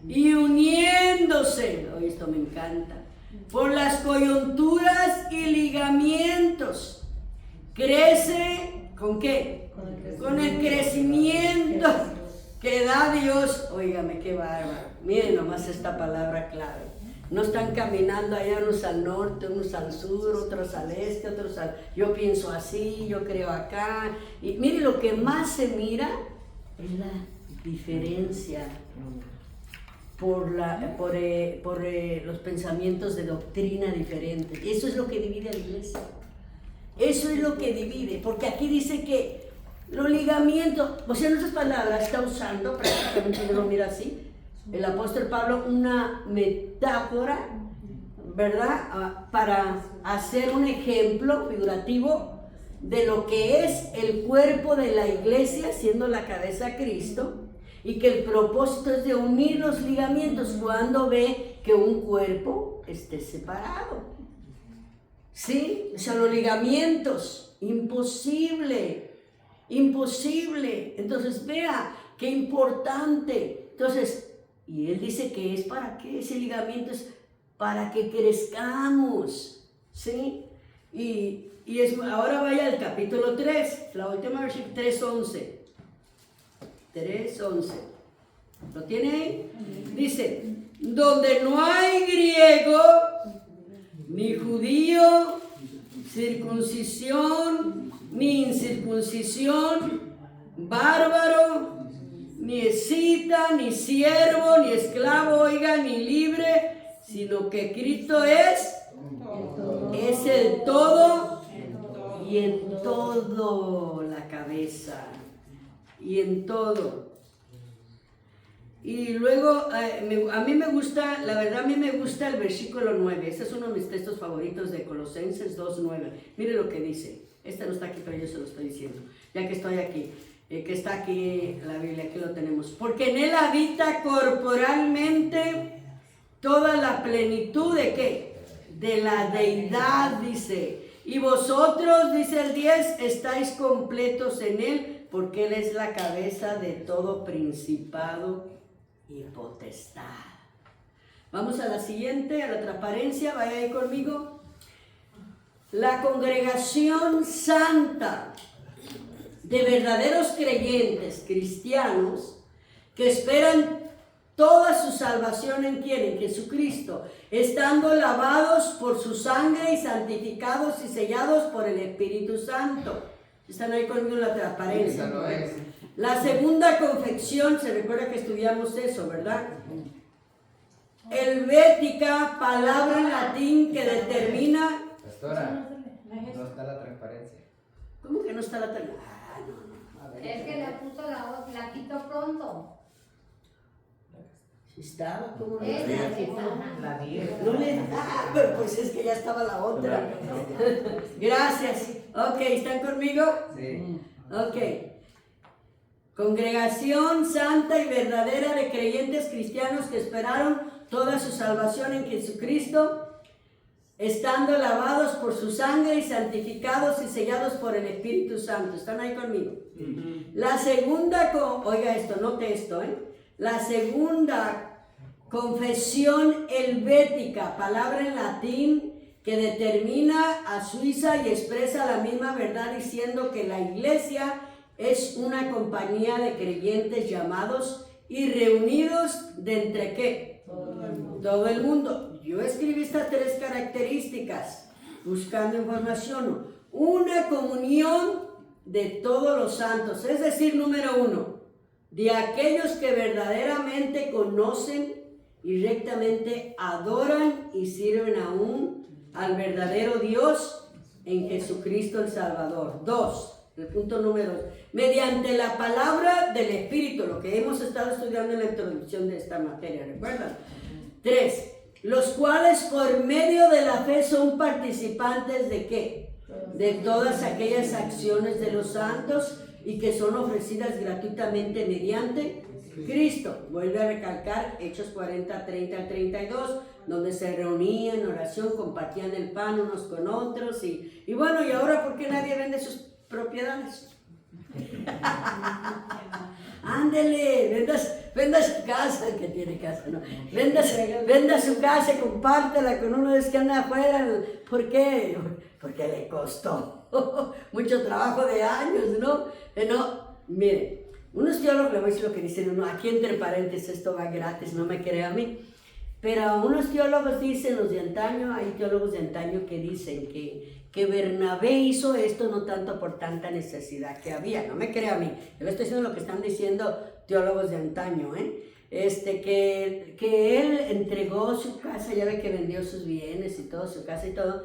y uniéndose, oye, esto me encanta, por las coyunturas y ligamentos, crece, ¿con qué? Con el crecimiento que da Dios. Óigame, qué bárbaro. Miren nomás esta palabra clave. No están caminando allá unos al norte, unos al sur, otros al este, otros al... Yo pienso así, yo creo acá. Y mire, lo que más se mira es la diferencia por los pensamientos de doctrina diferentes. Eso es lo que divide a la iglesia. Eso es lo que divide, porque aquí dice que los ligamentos, o sea, en otras palabras, está usando, prácticamente yo lo miro así, el apóstol Pablo, una metáfora, ¿verdad? Para hacer un ejemplo figurativo de lo que es el cuerpo de la iglesia, siendo la cabeza Cristo, y que el propósito es de unir los ligamentos cuando ve que un cuerpo esté separado. ¿Sí? O sea, los ligamentos, imposible. Entonces, vea, qué importante. Entonces, y él dice que es para qué, ese ligamento es para que crezcamos, ¿sí? Y ahora vaya al capítulo 3, la última versión, 3:11. 3:11. ¿Lo tiene ahí? Dice, donde no hay griego, ni judío, circuncisión, ni incircuncisión, bárbaro, ni escita, ni siervo, ni esclavo, oiga, ni libre, sino que Cristo es el todo y en todo la cabeza, y en todo. Y luego, a mí me gusta, la verdad a mí me gusta el versículo 9, este es uno de mis textos favoritos de Colosenses 2:9, mire lo que dice, este no está aquí pero yo se lo estoy diciendo, ya que estoy aquí. Que está aquí la Biblia, aquí lo tenemos. Porque en él habita corporalmente toda la plenitud de ¿qué? De la deidad, dice. Y vosotros, dice el 10, estáis completos en él, porque él es la cabeza de todo principado y potestad. Vamos a la siguiente, a la transparencia, vaya ahí conmigo. La congregación santa de verdaderos creyentes cristianos que esperan toda su salvación en ¿quién? En Jesucristo, estando lavados por su sangre y santificados y sellados por el Espíritu Santo. Están ahí conmigo en la transparencia. La segunda confección, se recuerda que estudiamos eso, ¿verdad? Helvética, palabra en latín que determina... Pastora, no está la transparencia. ¿Cómo que no está la transparencia? Es que la puso la quitó pronto. Si estaba, ¿cómo no? La 10. No le pero pues es que ya estaba la otra. Gracias. Ok, ¿están conmigo? Sí. Ok. Congregación santa y verdadera de creyentes cristianos que esperaron toda su salvación en Jesucristo, estando lavados por su sangre y santificados y sellados por el Espíritu Santo. ¿Están ahí conmigo? La segunda, oiga esto, note esto, La segunda confesión helvética, palabra en latín que determina a Suiza y expresa la misma verdad diciendo que la iglesia es una compañía de creyentes llamados y reunidos de entre ¿qué? Todo el mundo. Yo escribí estas 3 características buscando información. Una comunión de todos los santos, es decir, número 1, de aquellos que verdaderamente conocen y rectamente adoran y sirven aún al verdadero Dios en Jesucristo el Salvador. 2, el punto número 2, mediante la palabra del Espíritu, lo que hemos estado estudiando en la introducción de esta materia, ¿recuerdan? 3, los cuales por medio de la fe son participantes de ¿qué? De todas aquellas acciones de los santos y que son ofrecidas gratuitamente mediante Cristo. Vuelve a recalcar Hechos 40, 30 al 32, donde se reunían en oración, compartían el pan unos con otros y bueno, ¿y ahora por qué nadie vende sus propiedades? Ándele, venda su casa, el que tiene casa, ¿no? Venda su casa y compártela con uno de los que anda afuera. ¿Por qué? Porque le costó mucho trabajo de años, ¿no? Mire, unos teólogos, le voy a decir lo que dicen uno, aquí entre paréntesis, esto va gratis, no me crea a mí, pero unos teólogos dicen, los de antaño, hay teólogos de antaño que dicen que Bernabé hizo esto no tanto por tanta necesidad que había, no me crea a mí, yo le estoy diciendo lo que están diciendo teólogos de antaño, que él entregó su casa, ya ve que vendió sus bienes y todo, su casa y todo,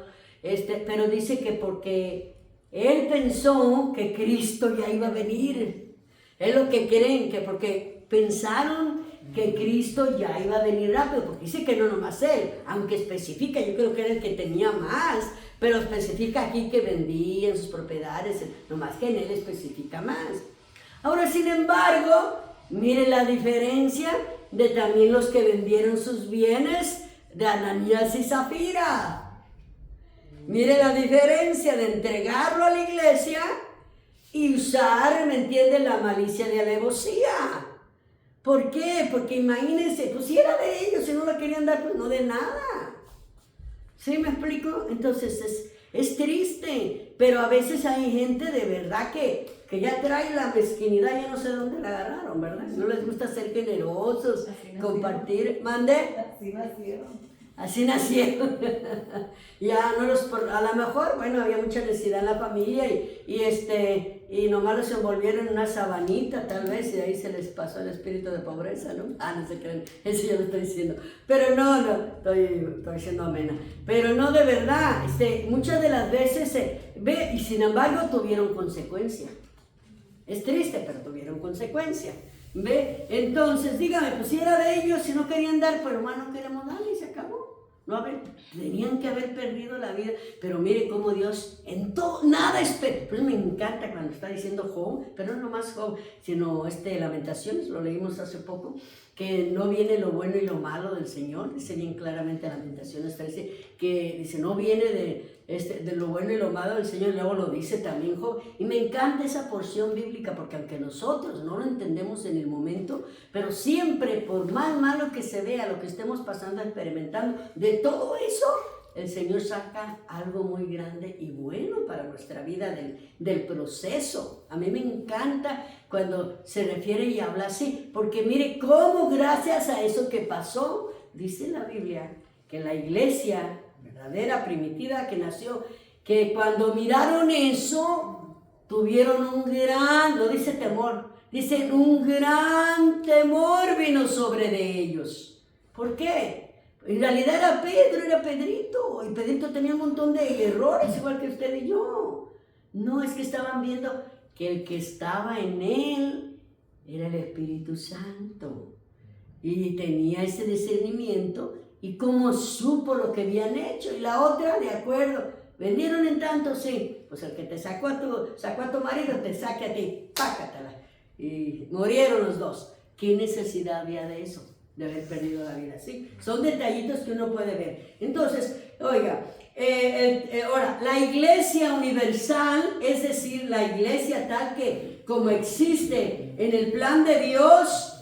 pero dice que porque él pensó que Cristo ya iba a venir, es lo que creen, que porque pensaron que Cristo ya iba a venir rápido, porque dice que no nomás él, aunque especifica, yo creo que era el que tenía más, pero especifica aquí que vendían sus propiedades, nomás que en él especifica más. Ahora, sin embargo, mire la diferencia de también los que vendieron sus bienes de Ananías y Zafira. Mire la diferencia de entregarlo a la iglesia y usar, ¿me entiende?, la malicia de alevosía. ¿Por qué? Porque imagínense, pues si era de ellos, si no lo querían dar, pues no de nada. ¿Sí me explico? Entonces es triste, pero a veces hay gente de verdad que ya trae la mezquinidad, ya no sé dónde la agarraron, ¿verdad? No les gusta ser generosos, compartir. ¿Mande? Así nacieron. Así nacieron. Ya no los, a lo mejor, bueno, había mucha necesidad en la familia y nomás los envolvieron en una sabanita tal vez y de ahí se les pasó el espíritu de pobreza, ¿no? No se creen, eso ya lo estoy diciendo. Pero no, estoy siendo amena. Pero no, de verdad, muchas de las veces se ve y sin embargo tuvieron consecuencia. Es triste, pero tuvieron consecuencia. ¿Ve? Entonces, dígame, pues si era de ellos, si no querían dar, pero hermano, no queremos darle y se acabó. No, a ver, tenían que haber perdido la vida, pero mire cómo Dios en todo, nada espera. Por eso me encanta cuando está diciendo Job, pero no nomás Job, sino Lamentaciones, lo leímos hace poco, que no viene lo bueno y lo malo del Señor, dice bien claramente Lamentaciones 13, que dice, no viene de lo bueno y lo malo del Señor, luego lo dice también Job, y me encanta esa porción bíblica, porque aunque nosotros no lo entendemos en el momento, pero siempre, por más malo que se vea, lo que estemos pasando, experimentando, de todo eso, el Señor saca algo muy grande y bueno para nuestra vida del proceso. A mí me encanta cuando se refiere y habla así, porque mire cómo gracias a eso que pasó, dice la Biblia, que la iglesia verdadera, primitiva que nació, que cuando miraron eso, tuvieron un gran, no dice temor, dice un gran temor vino sobre de ellos. ¿Por qué? En realidad era Pedro, era Pedrito, y Pedrito tenía un montón de errores, igual que usted y yo. No, es que estaban viendo que el que estaba en él era el Espíritu Santo, y tenía ese discernimiento, y cómo supo lo que habían hecho. Y la otra, de acuerdo, vendieron en tanto, sí, pues el que te sacó a tu marido, te saque a ti, pácatela. Y murieron los dos. ¿Qué necesidad había de eso? De haber perdido la vida, ¿sí? Son detallitos que uno puede ver. Entonces, oiga, ahora, la iglesia universal, es decir, la iglesia tal que como existe en el plan de Dios,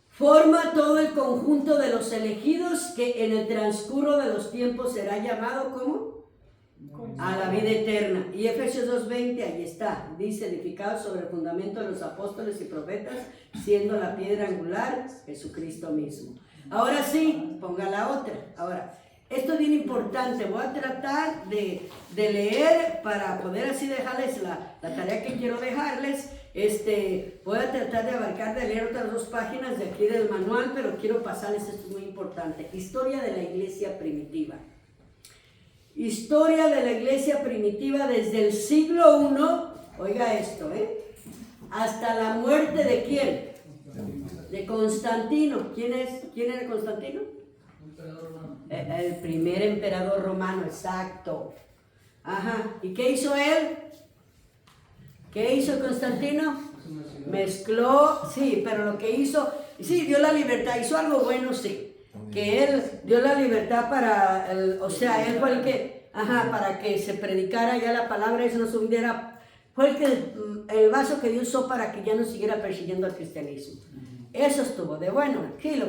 forma todo el conjunto de los elegidos que en el transcurso de los tiempos será llamado, ¿cómo? A la vida eterna. Y Efesios 2:20, ahí está, dice, edificado sobre el fundamento de los apóstoles y profetas, siendo la piedra angular Jesucristo mismo. Ahora sí, ponga la otra. Ahora, Esto es bien importante. Voy a tratar de leer para poder así dejarles la tarea que quiero dejarles. Voy a tratar de abarcar, de leer otras 2 páginas de aquí del manual, pero quiero pasarles esto muy importante. Historia de la iglesia primitiva. Historia de la iglesia primitiva desde el siglo I, oiga esto, hasta la muerte de ¿quién? De Constantino. ¿Quién era Constantino? El primer emperador romano, exacto. Ajá. ¿Y qué hizo él? ¿Qué hizo Constantino? Mezcló, sí, pero lo que hizo, sí, dio la libertad, hizo algo bueno, sí. Que él dio la libertad para, él fue el que, para que se predicara ya la palabra, eso no se hundiera, fue el vaso que Dios usó para que ya no siguiera persiguiendo al cristianismo. Eso estuvo de bueno. Aquí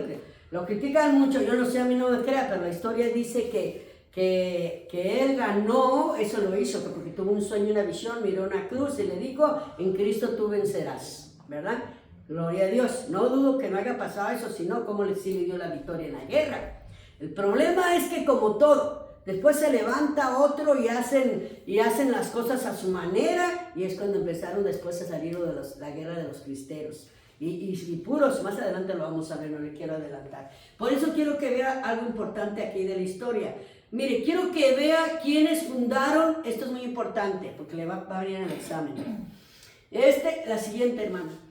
lo critican mucho, yo no sé, a mí no me crea, pero la historia dice que él ganó, eso lo hizo porque tuvo un sueño, una visión, miró una cruz y le dijo, en Cristo tú vencerás, ¿verdad? Gloria a Dios. No dudo que no haya pasado eso, sino como sí le dio la victoria en la guerra. El problema es que como todo, después se levanta otro y hacen las cosas a su manera, y es cuando empezaron después a salir la guerra de los cristeros. Y puros, más adelante lo vamos a ver, no le quiero adelantar. Por eso quiero que vea algo importante aquí de la historia. Mire, quiero que vea quiénes fundaron, esto es muy importante, porque le va a venir en el examen. La siguiente, hermano.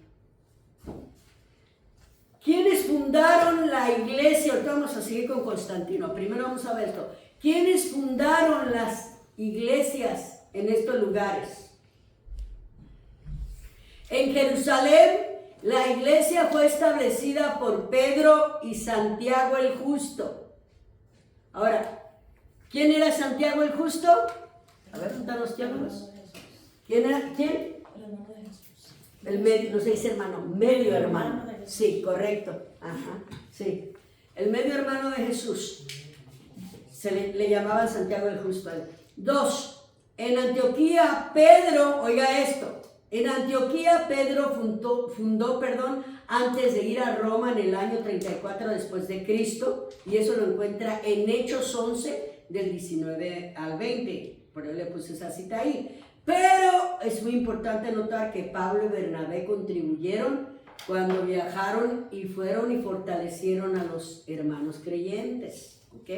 ¿Quiénes fundaron la iglesia? Ahorita vamos a seguir con Constantino. Primero vamos a ver esto. ¿Quiénes fundaron las iglesias en estos lugares? En Jerusalén, la iglesia fue establecida por Pedro y Santiago el Justo. Ahora, ¿quién era Santiago el Justo? A ver, juntan los teólogos. ¿Quién era? ¿Quién? El hermano de Jesús. El medio, no se dice hermano, medio hermano. Sí, correcto. Ajá, sí. El medio hermano de Jesús. Le llamaban Santiago el Justo. 2. En Antioquía, Pedro, oiga esto. En Antioquía, Pedro fundó, antes de ir a Roma en el año 34 después de Cristo, y eso lo encuentra en Hechos 11, del 19 al 20, por eso le puse esa cita ahí. Pero es muy importante notar que Pablo y Bernabé contribuyeron cuando viajaron y fueron y fortalecieron a los hermanos creyentes, ¿ok?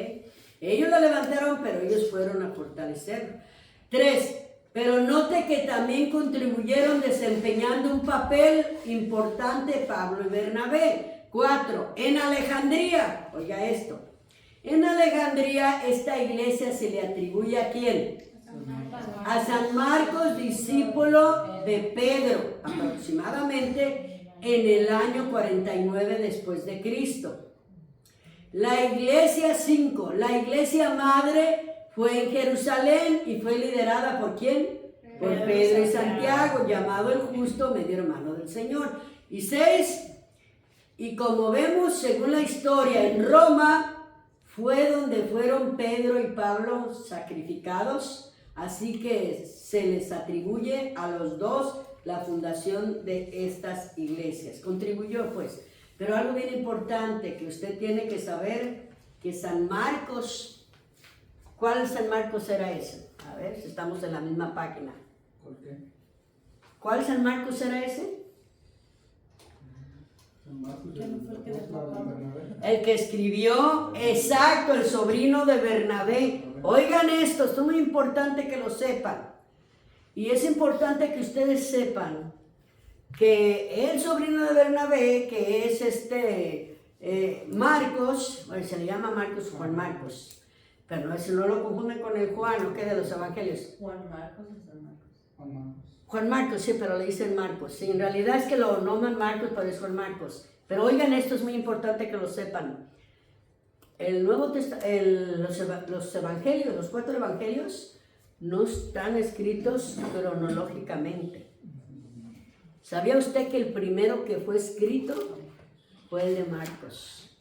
Ellos la levantaron, pero ellos fueron a fortalecer. 3. Pero note que también contribuyeron desempeñando un papel importante Pablo y Bernabé. 4. En Alejandría, oiga esto, en Alejandría esta iglesia se le atribuye ¿a quién? A San Marcos, discípulo de Pedro, aproximadamente en el año 49 después de Cristo. La iglesia 5, la iglesia madre fue en Jerusalén y fue liderada ¿por quién? Por Pedro y Santiago, llamado el Justo, medio hermano del Señor. Y 6, y como vemos según la historia, en Roma fue donde fueron Pedro y Pablo sacrificados, así que se les atribuye a los dos la fundación de estas iglesias. Contribuyó pues, pero algo bien importante que usted tiene que saber, que San Marcos, ¿cuál San Marcos era ese? A ver si estamos en la misma página. ¿Por qué? ¿Cuál San Marcos era ese? San Marcos. ¿Quién fue el que dejó a Pablo? El que escribió, exacto, el sobrino de Bernabé. Oigan esto es muy importante que lo sepan. Y es importante que ustedes sepan que el sobrino de Bernabé, que es Marcos, bueno, se le llama Marcos, Juan Marcos, pero no lo confunden con el Juan, ¿no? Que de los evangelios. Juan Marcos o San Marcos. Juan Marcos, sí, pero le dicen Marcos. Sí, en realidad es que lo nombran Marcos, pero es Juan Marcos. Pero oigan, esto es muy importante que lo sepan. El Nuevo los evangelios, los 4 evangelios, no están escritos cronológicamente. ¿Sabía usted que el primero que fue escrito fue el de Marcos?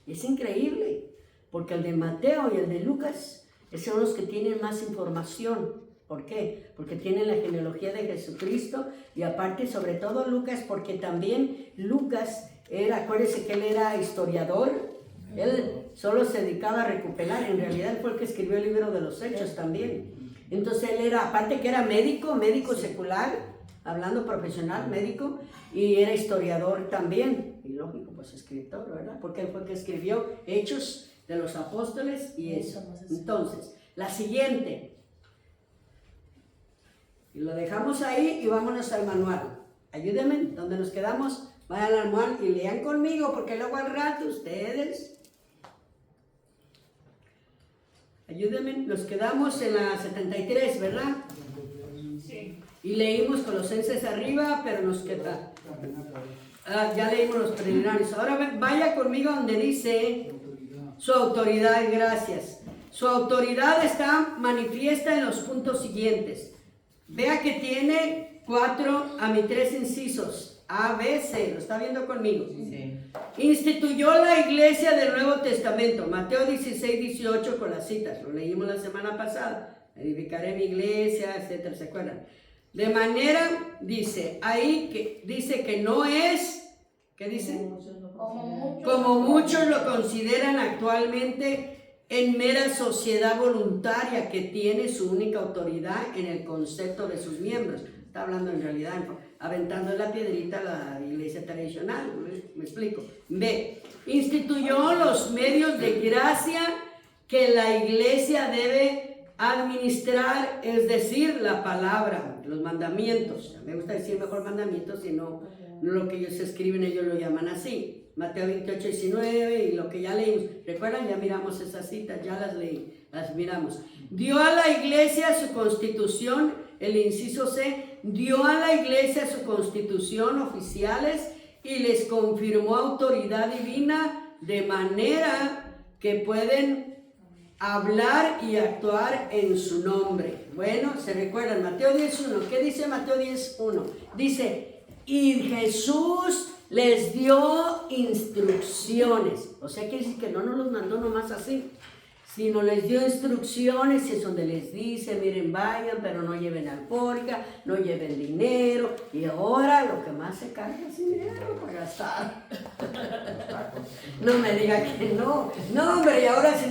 Es increíble, porque el de Mateo y el de Lucas son los que tienen más información. ¿Por qué? Porque tienen la genealogía de Jesucristo, y aparte, sobre todo Lucas, porque también Lucas acuérdense que él era historiador. solo se dedicaba a recuperar. En realidad él fue el que escribió el libro de los Hechos también. Entonces él era, aparte que era médico secular, hablando profesional, médico, y era historiador también. Y lógico, pues escritor, ¿verdad? Porque él fue el que escribió Hechos de los Apóstoles y eso. Entonces, la siguiente. Y lo dejamos ahí y vámonos al manual. Ayúdenme, donde nos quedamos, vayan al manual y lean conmigo, porque luego al rato ustedes... Ayúdenme, nos quedamos en la 73, ¿verdad? Sí. Y leímos Colosenses arriba, pero nos queda... ya leímos los preliminares. Ahora vaya conmigo donde dice su autoridad, gracias. Su autoridad está manifiesta en los puntos siguientes. Vea que tiene 3 incisos. A, B, C. ¿Lo está viendo conmigo? Sí. Instituyó la iglesia del Nuevo Testamento. Mateo 16, 18 con las citas. Lo leímos la semana pasada. Edificaré mi iglesia, etcétera. ¿Se acuerdan? De manera, dice, ahí que dice que no es, ¿qué dice? Como muchos lo consideran actualmente en mera sociedad voluntaria que tiene su única autoridad en el concepto de sus miembros. Está hablando en realidad, aventando la piedrita a la iglesia tradicional, me explico. B, instituyó los medios de gracia que la iglesia debe administrar, es decir, la palabra, los mandamientos. Me gusta decir mejor mandamientos, sino lo que ellos escriben, ellos lo llaman así. Mateo 28, 19 y lo que ya leímos. ¿Recuerdan? Ya miramos esas citas, ya las leí, las miramos. Dio a la iglesia su constitución, el inciso C, dio a la iglesia su constitución oficiales y les confirmó autoridad divina de manera que pueden hablar y actuar en su nombre. Bueno, se recuerdan, Mateo 10.1, ¿qué dice Mateo 10.1? Dice, y Jesús les dio instrucciones. O sea, quiere decir que no nos los mandó nomás así, sino les dio instrucciones, y es donde les dice, miren, vayan, pero no lleven alcohólica, no lleven dinero, y ahora lo que más se carga es dinero para gastar. No me diga que no. No, hombre, y ahora si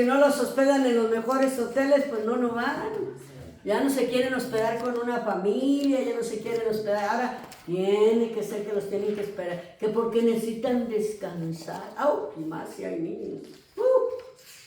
no los hospedan en los mejores hoteles, pues no van. Ya no se quieren hospedar con una familia, ya no se quieren hospedar. Ahora tiene que ser que los tienen que esperar, que porque necesitan descansar. ¡Au! Y más si hay niños.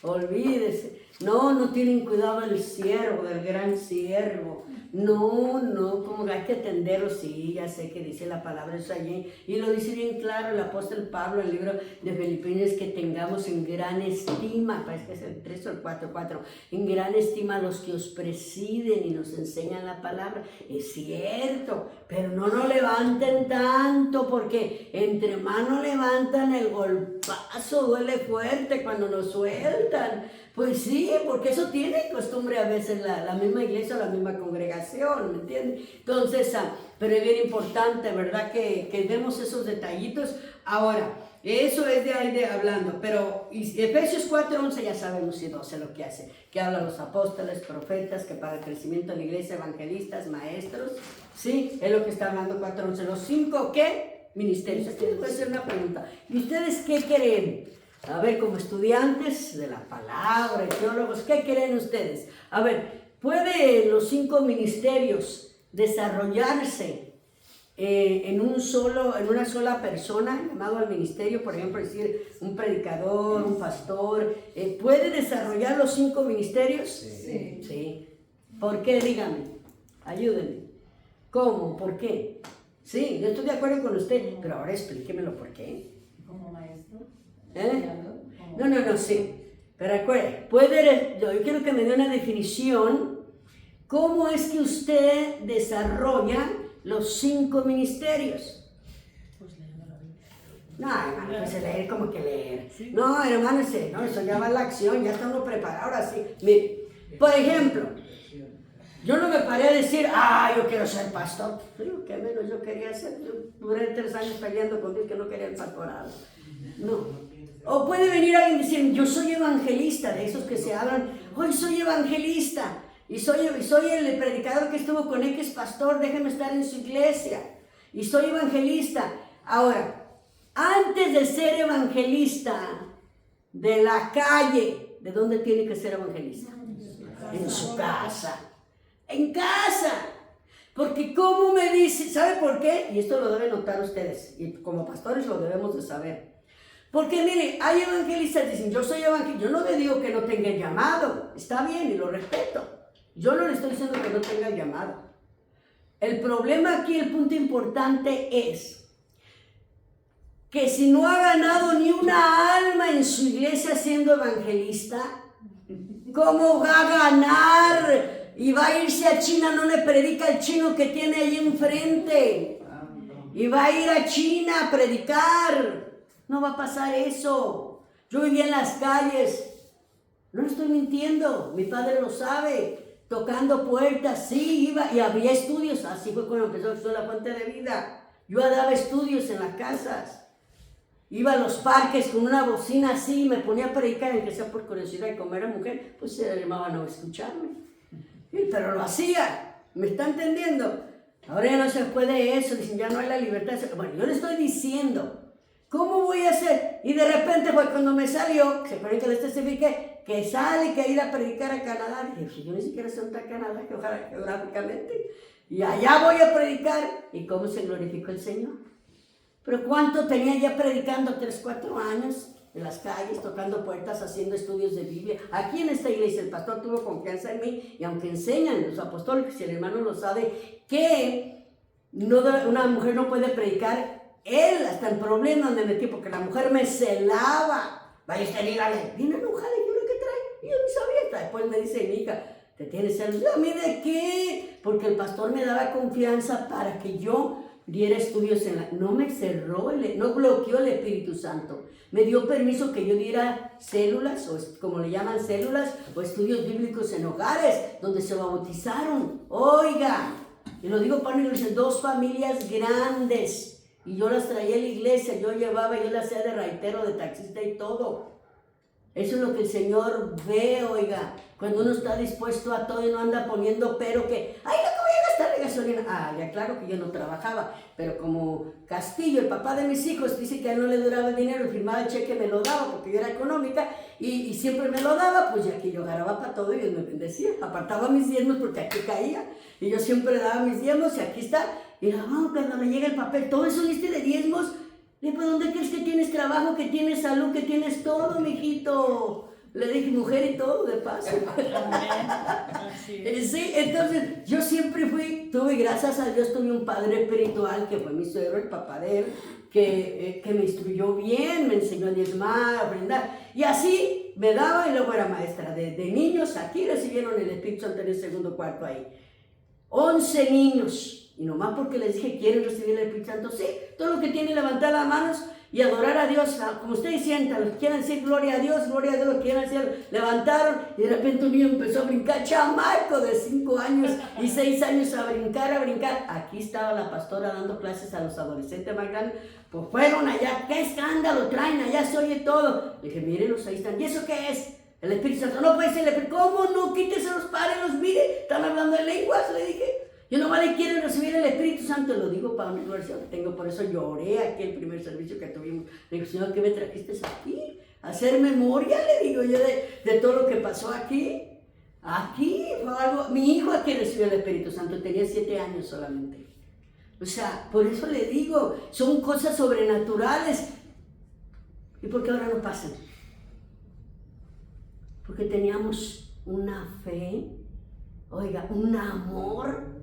Olvídese. No tienen cuidado del siervo, del gran siervo. No, como hay que atenderlo, sí, ya sé que dice la palabra eso allí. Y lo dice bien claro el apóstol Pablo en el libro de Filipenses, que tengamos en gran estima, parece que es el 3 o el 4, en gran estima a los que os presiden y nos enseñan la palabra. Es cierto, pero no nos levanten tanto, porque entre más nos levantan el golpazo, duele fuerte cuando nos sueltan. Pues sí, porque eso tiene costumbre a veces la misma iglesia o la misma congregación, ¿me entiendes? Entonces, pero es bien importante, ¿verdad? Que demos esos detallitos. Ahora, eso es de ahí hablando, pero Efesios 4:11 ya sabemos y 12 lo que hace, que habla los apóstoles, profetas, que para el crecimiento de la iglesia, evangelistas, maestros, ¿sí? Es lo que está hablando 4:11. Los 5, ¿qué? Ministerios. Aquí les voy a hacer una pregunta. ¿Y ustedes qué creen? A ver, como estudiantes de la palabra, teólogos, ¿qué creen ustedes? A ver, ¿puede los 5 ministerios desarrollarse en una sola persona, llamado al ministerio? Por ejemplo, decir, un predicador, un pastor, ¿puede desarrollar los 5 ministerios? Sí. ¿Por qué? Díganme, ayúdenme. ¿Cómo? ¿Por qué? Sí, yo estoy de acuerdo con usted, pero ahora explíquemelo por qué. Como maestro. No, sí. Pero acuérdate, yo quiero que me dé una definición. ¿Cómo es que usted desarrolla los 5 ministerios? Pues leyendo la Biblia. No, hermano, pues leer como que leer. No, hermano, eso ya va a la acción, ya está uno preparado. Ahora sí. Mire, por ejemplo, yo no me paré a decir, yo quiero ser pastor. Lo que menos yo quería ser. Yo duré 3 años peleando con Dios que no quería el pastorado. No. O puede venir alguien y decir, yo soy evangelista, de esos que se hablan, hoy soy evangelista, y soy el predicador que estuvo con X pastor, déjeme estar en su iglesia, y soy evangelista. Ahora, antes de ser evangelista, de la calle. ¿De dónde tiene que ser evangelista? En su casa. En casa. Porque como me dice, ¿sabe por qué? Y esto lo deben notar ustedes, y como pastores lo debemos de saber. Porque mire, hay evangelistas que dicen, yo soy evangelista, yo no le digo que no tenga el llamado, está bien y lo respeto. Yo no le estoy diciendo que no tenga el llamado. El problema aquí, el punto importante es que si no ha ganado ni una alma en su iglesia siendo evangelista, ¿cómo va a ganar? Y va a irse a China, no le predica al chino que tiene ahí enfrente. Y va a ir a China a predicar. No va a pasar eso. Yo vivía en las calles. No estoy mintiendo. Mi padre lo sabe. Tocando puertas. Sí, iba y había estudios. Así fue cuando empezó la fuente de vida. Yo daba estudios en las casas. Iba a los parques con una bocina así. Me ponía a predicar, aunque sea por curiosidad. Y como era mujer, pues se llamaba a no escucharme. Sí, pero lo hacía. ¿Me está entendiendo? Ahora ya no se puede eso. Dicen, ya no hay la libertad. Bueno, yo le estoy diciendo. ¿Cómo voy a hacer? Y de repente fue cuando me salió, se acuerdan que les testifiqué, que sale que ir a predicar a Canadá. Dije, yo ni siquiera sé dónde está Canadá, geográficamente. Y allá voy a predicar. ¿Y cómo se glorificó el Señor? Pero ¿cuánto tenía ya predicando? 3, 4 años en las calles, tocando puertas, haciendo estudios de Biblia. Aquí en esta iglesia el pastor tuvo confianza en mí, y aunque enseñan los apóstoles, si el hermano lo sabe, que una mujer no puede predicar. Él hasta el problema me metí porque la mujer me celaba. Vaya usted, dígale, viene enojada y yo lo que trae. Y yo ni sabía. Después me dice mi hija, ¿te tienes celos? ¿A mí de qué? Porque el pastor me daba confianza para que yo diera estudios en la... No me cerró, no bloqueó el Espíritu Santo. Me dio permiso que yo diera células, o como le llaman células, o estudios bíblicos en hogares, donde se bautizaron. Oiga, y lo digo para mí, 2 familias grandes. Y yo las traía a la iglesia, yo las hacía de raitero, de taxista y todo. Eso es lo que el Señor ve, oiga. Cuando uno está dispuesto a todo y no anda poniendo pero que, ay, no te voy a gastar de gasolina. Ah, ya claro que yo no trabajaba, pero como Castillo, el papá de mis hijos, dice que a él no le duraba el dinero, firmaba el cheque, me lo daba porque yo era económica y siempre me lo daba, pues ya que yo agarraba para todo y Dios me bendecía. Apartaba mis diezmos porque aquí caía y yo siempre daba mis diezmos y aquí está. Y cuando me llega el papel, todo eso liste de diezmos. Le digo, ¿dónde crees que tienes trabajo, que tienes salud, que tienes todo, mijito? Le dije, mujer y todo, de paso. Sí, entonces yo siempre tuve, gracias a Dios, tuve un padre espiritual que fue mi suegro, el papá de él, que me instruyó bien, me enseñó a diezmar, a ofrendar. Y así me daba, y luego era maestra de niños. Aquí recibieron el Espíritu Santo en el segundo cuarto ahí. 11 niños. Y nomás porque les dije, ¿quieren recibir el Espíritu Santo? Sí, todo lo que tienen, levantar las manos y adorar a Dios, como ustedes sientan, los que quieran decir gloria a Dios, los que quieran decir, levantaron, y de repente un niño empezó a brincar, chamaco de 5 años y 6 años a brincar. Aquí estaba la pastora dando clases a los adolescentes más grandes, pues fueron allá, ¿qué escándalo traen? Allá se oye todo. Le dije, mírenlos, ahí están. ¿Y eso qué es? El Espíritu Santo. No puede ser el Espíritu. ¿Cómo no? Quítese los párenlos, mire, están hablando en lenguas, le dije. Yo nomás le quiero recibir el Espíritu Santo, lo digo para una gloria que tengo, por eso lloré aquí el primer servicio que tuvimos. Le digo, Señor, ¿qué me trajiste aquí? Hacer memoria, le digo yo, de todo lo que pasó aquí. Aquí fue algo, mi hijo aquí recibió el Espíritu Santo, tenía 7 años solamente. O sea, por eso le digo, son cosas sobrenaturales. ¿Y por qué ahora no pasan? Porque teníamos una fe, oiga, un amor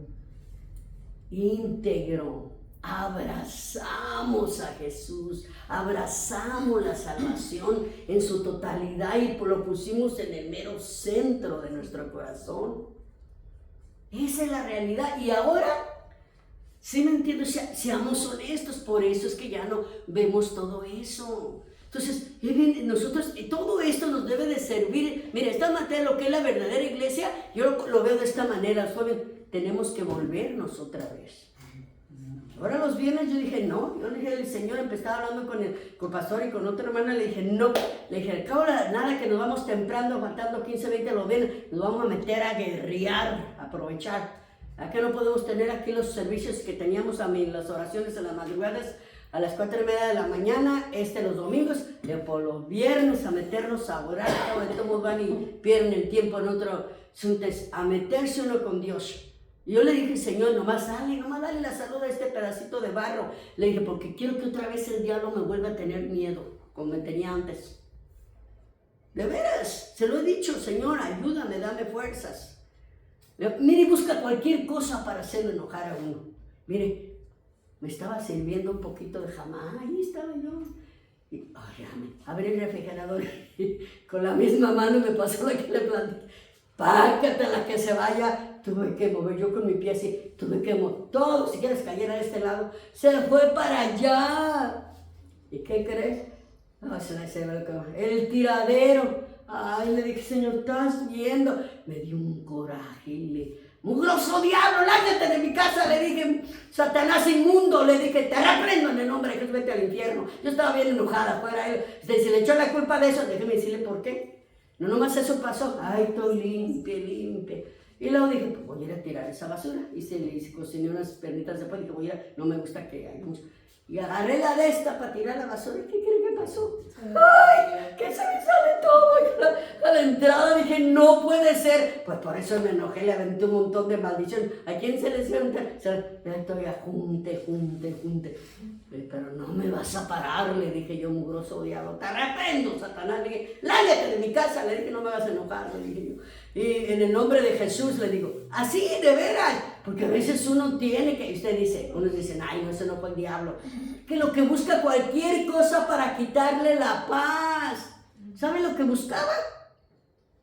íntegro, abrazamos a Jesús, abrazamos la salvación en su totalidad y lo pusimos en el mero centro de nuestro corazón. Esa es la realidad. Y ahora, ¿sí me entiendo? Seamos honestos, por eso es que ya no vemos todo eso. Entonces, nosotros, todo esto nos debe de servir. Mira, esta materia, lo que es la verdadera iglesia, yo lo veo de esta manera, joven, tenemos que volvernos otra vez. Ahora los viernes yo dije, no, yo le dije al Señor, empezaba hablando con el pastor y con otra hermana, le dije, no, le dije, al cabo de nada que nos vamos temprano, faltando 15, 20 los viernes, nos vamos a meter a guerrear, a aprovechar. ¿A qué no podemos tener aquí los servicios que teníamos las oraciones en las madrugadas? a las 4:30 de la mañana, los domingos, y por los viernes a meternos a orar, todos van y pierden el tiempo en otro asunto, a meterse uno con Dios. Y yo le dije, Señor, nomás dale la salud a este pedacito de barro. Le dije, porque quiero que otra vez el diablo me vuelva a tener miedo, como me tenía antes. De veras, se lo he dicho, Señor, ayúdame, dame fuerzas. Mire, busca cualquier cosa para hacerlo enojar a uno. Mire, me estaba sirviendo un poquito de jamás, ahí estaba yo. Y abrí el refrigerador con la misma mano me pasó la que le planté. Pácatela que se vaya. Tuve que mover yo con mi pie así, tuve que mover todo, si quieres cayera a este lado, se fue para allá. ¿Y qué crees? El tiradero. Ay, le dije, Señor, ¿estás viendo? Me dio un coraje, mugroso diablo, lárgate de mi casa, le dije, Satanás inmundo, le dije, te reprendo en el nombre de Jesús, vete al infierno. Yo estaba bien enojada, fuera él, se le echó la culpa de eso, déjeme decirle por qué. No, nomás eso pasó, ay, estoy limpia. Y luego dije, pues voy a ir a tirar esa basura. Y le cociné unas pernitas después, dije, no me gusta que haya mucho. Y agarré la de esta para tirar la basura. ¿Y qué creen que pasó? ¡Ay! Que se me sale todo. Y a la entrada dije, no puede ser. Pues por eso me enojé, le aventé un montón de maldición. ¿A quién se les aventé? Ya estoy a junte. Pero no me vas a parar, le dije yo, mugroso diablo. Te reprendo, Satanás. Le dije, lárgate de mi casa. Le dije, no me vas a enojar, le dije yo. Y en el nombre de Jesús le digo, así de veras, porque a veces uno tiene que, usted dice, unos dicen, ay, no, eso no fue el diablo, que lo que busca cualquier cosa para quitarle la paz. ¿Sabe lo que buscaba?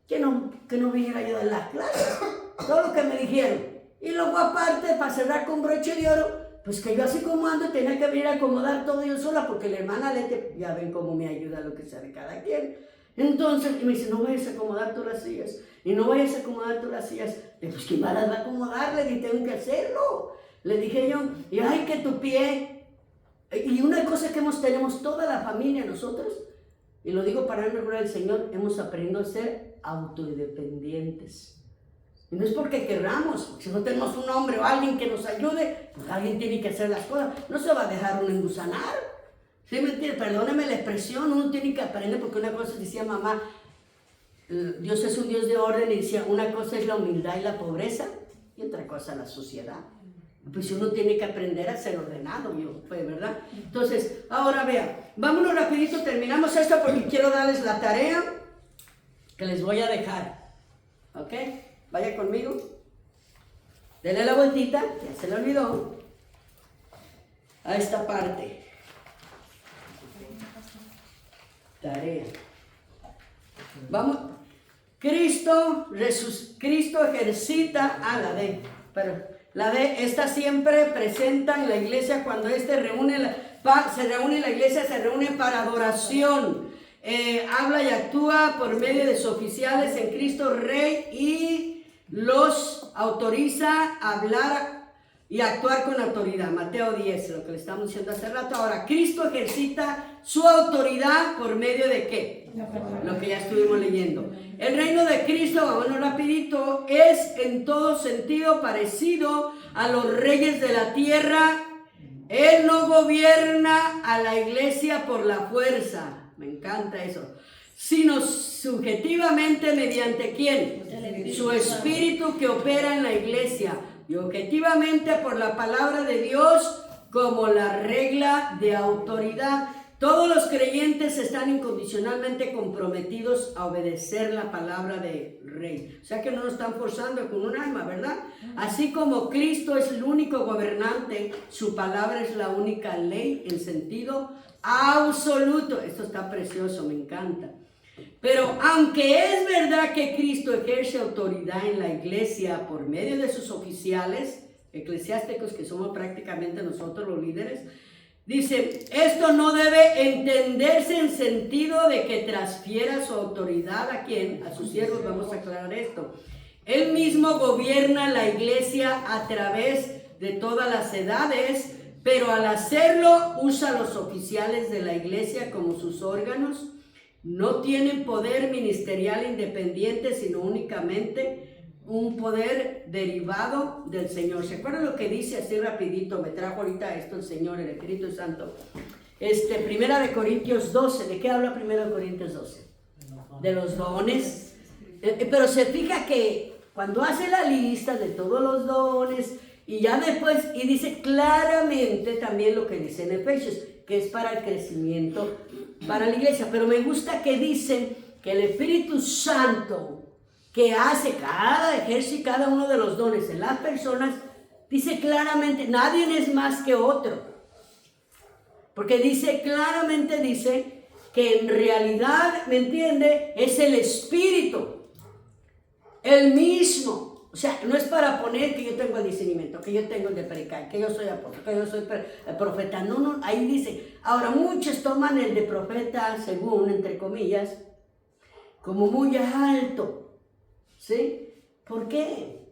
Que no viniera yo de las clases, todo lo que me dijeron. Y luego aparte, para cerrar con broche de oro, pues que yo así como ando tenía que venir a acomodar todo yo sola, porque la hermana Lete, ya ven cómo me ayuda lo que sea de cada quien. Entonces, y me dice, no vayas a acomodar tú las sillas, y no vayas a acomodar tú las sillas. Le dije, pues ¿quién más las va a acomodar? Le dije, tengo que hacerlo. Le dije yo, y ay, que tu pie. Y una cosa que tenemos toda la familia, nosotros, y lo digo para el nombre del Señor, hemos aprendido a ser autoindependientes. Y no es porque querramos, porque si no tenemos un hombre o alguien que nos ayude, pues alguien tiene que hacer las cosas. No se va a dejar uno engusanar. ¿Sí me entiende? Perdóneme la expresión, uno tiene que aprender, porque una cosa decía mamá, Dios es un Dios de orden, y decía, una cosa es la humildad y la pobreza, y otra cosa la suciedad. Pues uno tiene que aprender a ser ordenado, pues, ¿verdad? Entonces, ahora vean, vámonos rapidito, terminamos esto porque quiero darles la tarea que les voy a dejar. ¿Ok? Vaya conmigo. Denle la vueltita, ya se le olvidó, a esta parte. Tarea. Vamos. Cristo ejercita a la D. Pero la D, esta siempre presenta en la iglesia cuando se reúne la iglesia, se reúne para adoración. Habla y actúa por medio de sus oficiales en Cristo Rey y los autoriza a hablar y actuar con autoridad. Mateo 10, lo que le estamos diciendo hace rato. Ahora, Cristo ejercita su autoridad por medio de ¿qué? Lo que ya estuvimos leyendo. El reino de Cristo, vámonos rapidito, es en todo sentido parecido a los reyes de la tierra. Él no gobierna a la iglesia por la fuerza, me encanta eso, sino subjetivamente mediante ¿quién? Su espíritu que opera en la iglesia. Y objetivamente por la palabra de Dios como la regla de autoridad. Todos los creyentes están incondicionalmente comprometidos a obedecer la palabra del Rey. O sea que no nos están forzando con un alma, ¿verdad? Así como Cristo es el único gobernante, su palabra es la única ley en sentido absoluto. Esto está precioso, me encanta. Pero aunque es verdad que Cristo ejerce autoridad en la iglesia por medio de sus oficiales eclesiásticos, que somos prácticamente nosotros los líderes, dice, esto no debe entenderse en sentido de que transfiera su autoridad ¿a quién? A sus siervos. Vamos a aclarar esto. Él mismo gobierna la iglesia a través de todas las edades, pero al hacerlo usa a los oficiales de la iglesia como sus órganos. No tienen poder ministerial independiente, sino únicamente un poder derivado del Señor. ¿Se acuerdan lo que dice así rapidito? Me trajo ahorita esto el Señor, el Espíritu Santo. Primera de Corintios 12. ¿De qué habla Primera de Corintios 12? De los dones. Pero se fija que cuando hace la lista de todos los dones y ya después, y dice claramente también lo que dice en Efesios, que es para el crecimiento, para la iglesia. Pero me gusta que dicen que el Espíritu Santo, que hace ejerce cada uno de los dones en las personas, dice claramente, nadie es más que otro. Porque dice claramente, dice que en realidad, ¿me entiende? Es el Espíritu, el mismo. O sea, no es para poner que yo tengo el discernimiento, que yo tengo el de predicar, que yo soy apóstol, que yo soy profeta. No, ahí dice. Ahora, muchos toman el de profeta, según, entre comillas, como muy alto. ¿Sí? ¿Por qué?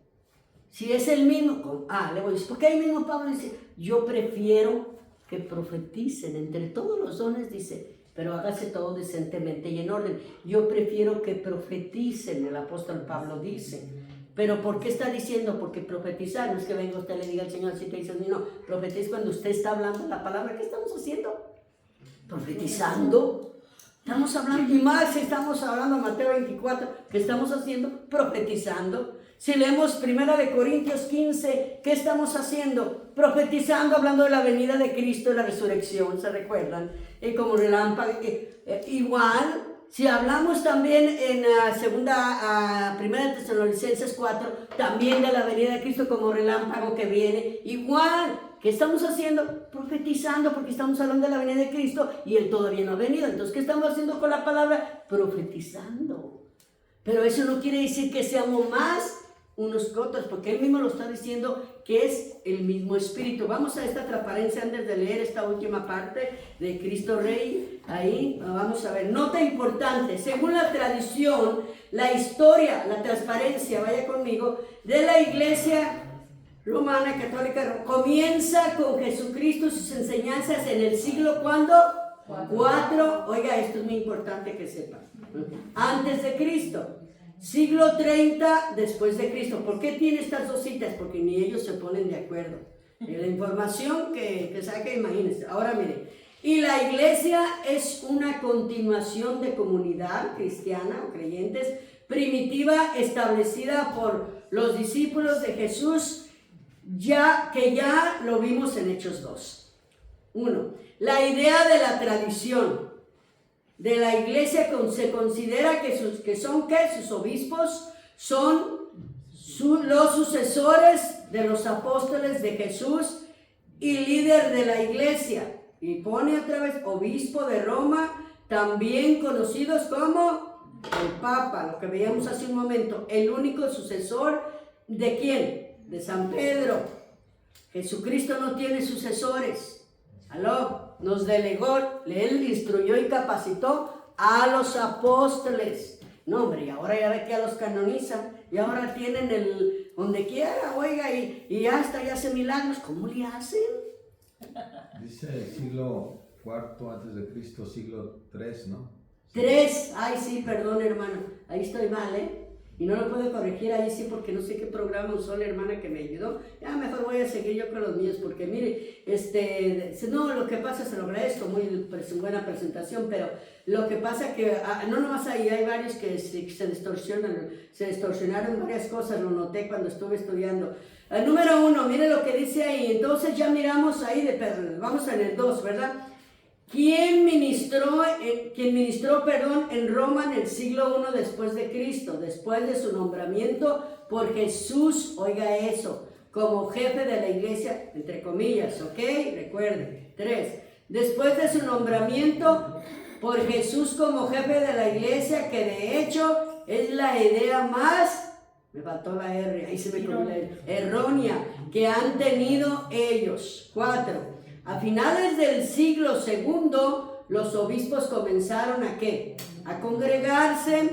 Si es el mismo. Le voy a decir, porque ahí mismo Pablo dice, yo prefiero que profeticen entre todos los dones, dice, pero hágase todo decentemente y en orden. Yo prefiero que profeticen, el apóstol Pablo dice. Pero ¿por qué está diciendo? Porque profetizar no es que venga usted y le diga al Señor, si te dice, no, profetiza cuando usted está hablando la palabra. ¿Qué estamos haciendo? Profetizando. Estamos hablando, y más si estamos hablando, Mateo 24, ¿qué estamos haciendo? Profetizando. Si leemos 1 de Corintios 15, ¿qué estamos haciendo? Profetizando, hablando de la venida de Cristo, de la resurrección, ¿se recuerdan? Como relámpago, igual. Si hablamos también en Primera de Tesalonicenses 4, también de la venida de Cristo como relámpago que viene, igual. ¿Qué estamos haciendo? Profetizando, porque estamos hablando de la venida de Cristo y Él todavía no ha venido. Entonces, ¿qué estamos haciendo con la palabra? Profetizando. Pero eso no quiere decir que seamos más unos que otros, porque Él mismo lo está diciendo que es el mismo Espíritu. Vamos a esta transparencia antes de leer esta última parte de Cristo Rey. Ahí vamos a ver. Nota importante, según la tradición, la historia, la transparencia, vaya conmigo, de la iglesia romana católica comienza con Jesucristo y sus enseñanzas en el siglo, ¿cuándo? 4. Oiga, esto es muy importante que sepan. Antes de Cristo. Siglo 30 después de Cristo. ¿Por qué tiene estas dos citas? Porque ni ellos se ponen de acuerdo. La información que saca, imagínense. Ahora mire, y la iglesia es una continuación de comunidad cristiana o creyentes primitiva establecida por los discípulos de Jesús, ya lo vimos en Hechos 2. 1. La idea de la tradición de la iglesia se considera que sus obispos son los sucesores de los apóstoles de Jesús y líder de la iglesia. Y pone otra vez obispo de Roma, también conocidos como el Papa, lo que veíamos hace un momento, el único sucesor ¿de quién? De San Pedro. Jesucristo no tiene sucesores. Nos delegó, Él instruyó y capacitó a los apóstoles. No, hombre, y ahora ya ve que ya los canonizan, y ahora tienen el donde quiera, oiga, y hasta ya hace milagros. ¿Cómo le hacen? Dice siglo IV antes de Cristo, siglo III, ¿no? 3, ay sí, perdón hermano, ahí estoy mal, y no lo puedo corregir ahí sí porque no sé qué programa usó la hermana que me ayudó. Ya mejor voy a seguir yo con los míos porque mire, no, lo que pasa, se lo agradezco, muy buena presentación, pero lo que pasa que, no nomás ahí, hay varios que se distorsionaron varias cosas, lo noté cuando estuve estudiando. Número 1, mire lo que dice ahí, entonces ya miramos ahí, vamos en el 2, ¿verdad? ¿Quién ministró en Roma en el siglo I después de Cristo, después de su nombramiento por Jesús, oiga eso, como jefe de la iglesia, entre comillas, ¿ok? Recuerden. 3, después de su nombramiento por Jesús como jefe de la iglesia, que de hecho es la idea más, me faltó la R, ahí se me comió la R, errónea, que han tenido ellos. 4, a finales del siglo II, los obispos comenzaron ¿a qué? A congregarse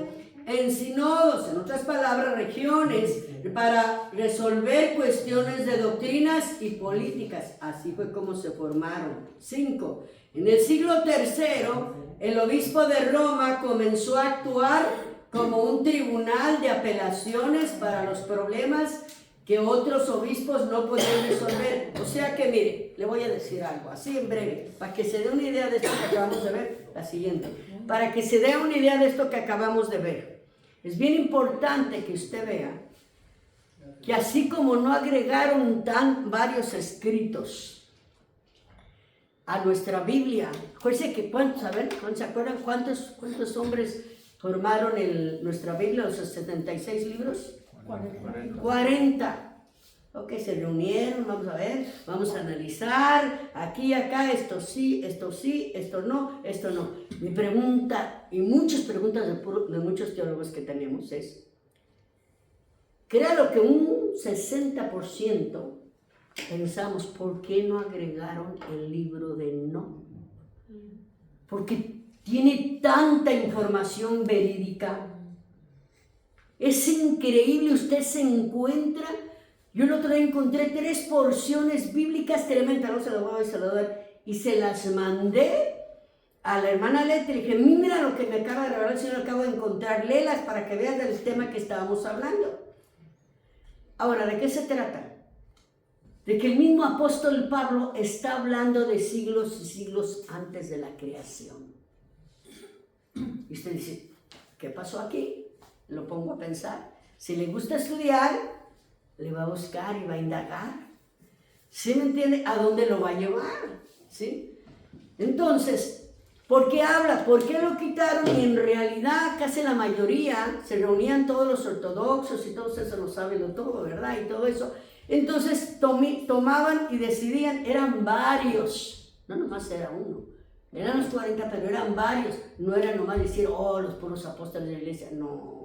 en sinodos, en otras palabras, regiones, para resolver cuestiones de doctrinas y políticas. Así fue como se formaron. 5. En el siglo III, el obispo de Roma comenzó a actuar como un tribunal de apelaciones para los problemas que otros obispos no podían resolver. O sea que, mire, le voy a decir algo, así en breve, para que se dé una idea de esto que acabamos de ver, la siguiente. Para que se dé una idea de esto que acabamos de ver. Es bien importante que usted vea que así como no agregaron varios escritos a nuestra Biblia, acuérdense que ¿se acuerdan cuántos hombres formaron nuestra Biblia, los 76 libros? 40. Ok, se reunieron, vamos a ver, vamos a analizar, aquí, acá, esto sí, esto no, esto no. Mi pregunta, y muchas preguntas de muchos teólogos que tenemos es, créalo que un 60% pensamos, ¿por qué no agregaron el libro de no? Porque tiene tanta información verídica. Es increíble, usted se encuentra. Yo el otro día encontré 3 porciones bíblicas tremendas, no se lo voy a dar, y se las mandé a la hermana Leti. Le dije, mira lo que me acaba de revelar el Señor, acabo de encontrar, léelas para que veas del tema que estábamos hablando. Ahora, ¿de qué se trata? De que el mismo apóstol Pablo está hablando de siglos y siglos antes de la creación. Y usted dice, ¿qué pasó aquí? Lo pongo a pensar. Si le gusta estudiar, le va a buscar y va a indagar. ¿Sí me entiende? ¿A dónde lo va a llevar? ¿Sí? Entonces, ¿por qué habla? ¿Por qué lo quitaron? Y en realidad, casi la mayoría, se reunían todos los ortodoxos y todos eso lo saben todo, ¿verdad? Y todo eso. Entonces, tomaban y decidían, eran varios, no nomás era uno. Eran los 40, pero eran varios. No era nomás decir, oh, los puros apóstoles de la iglesia. No.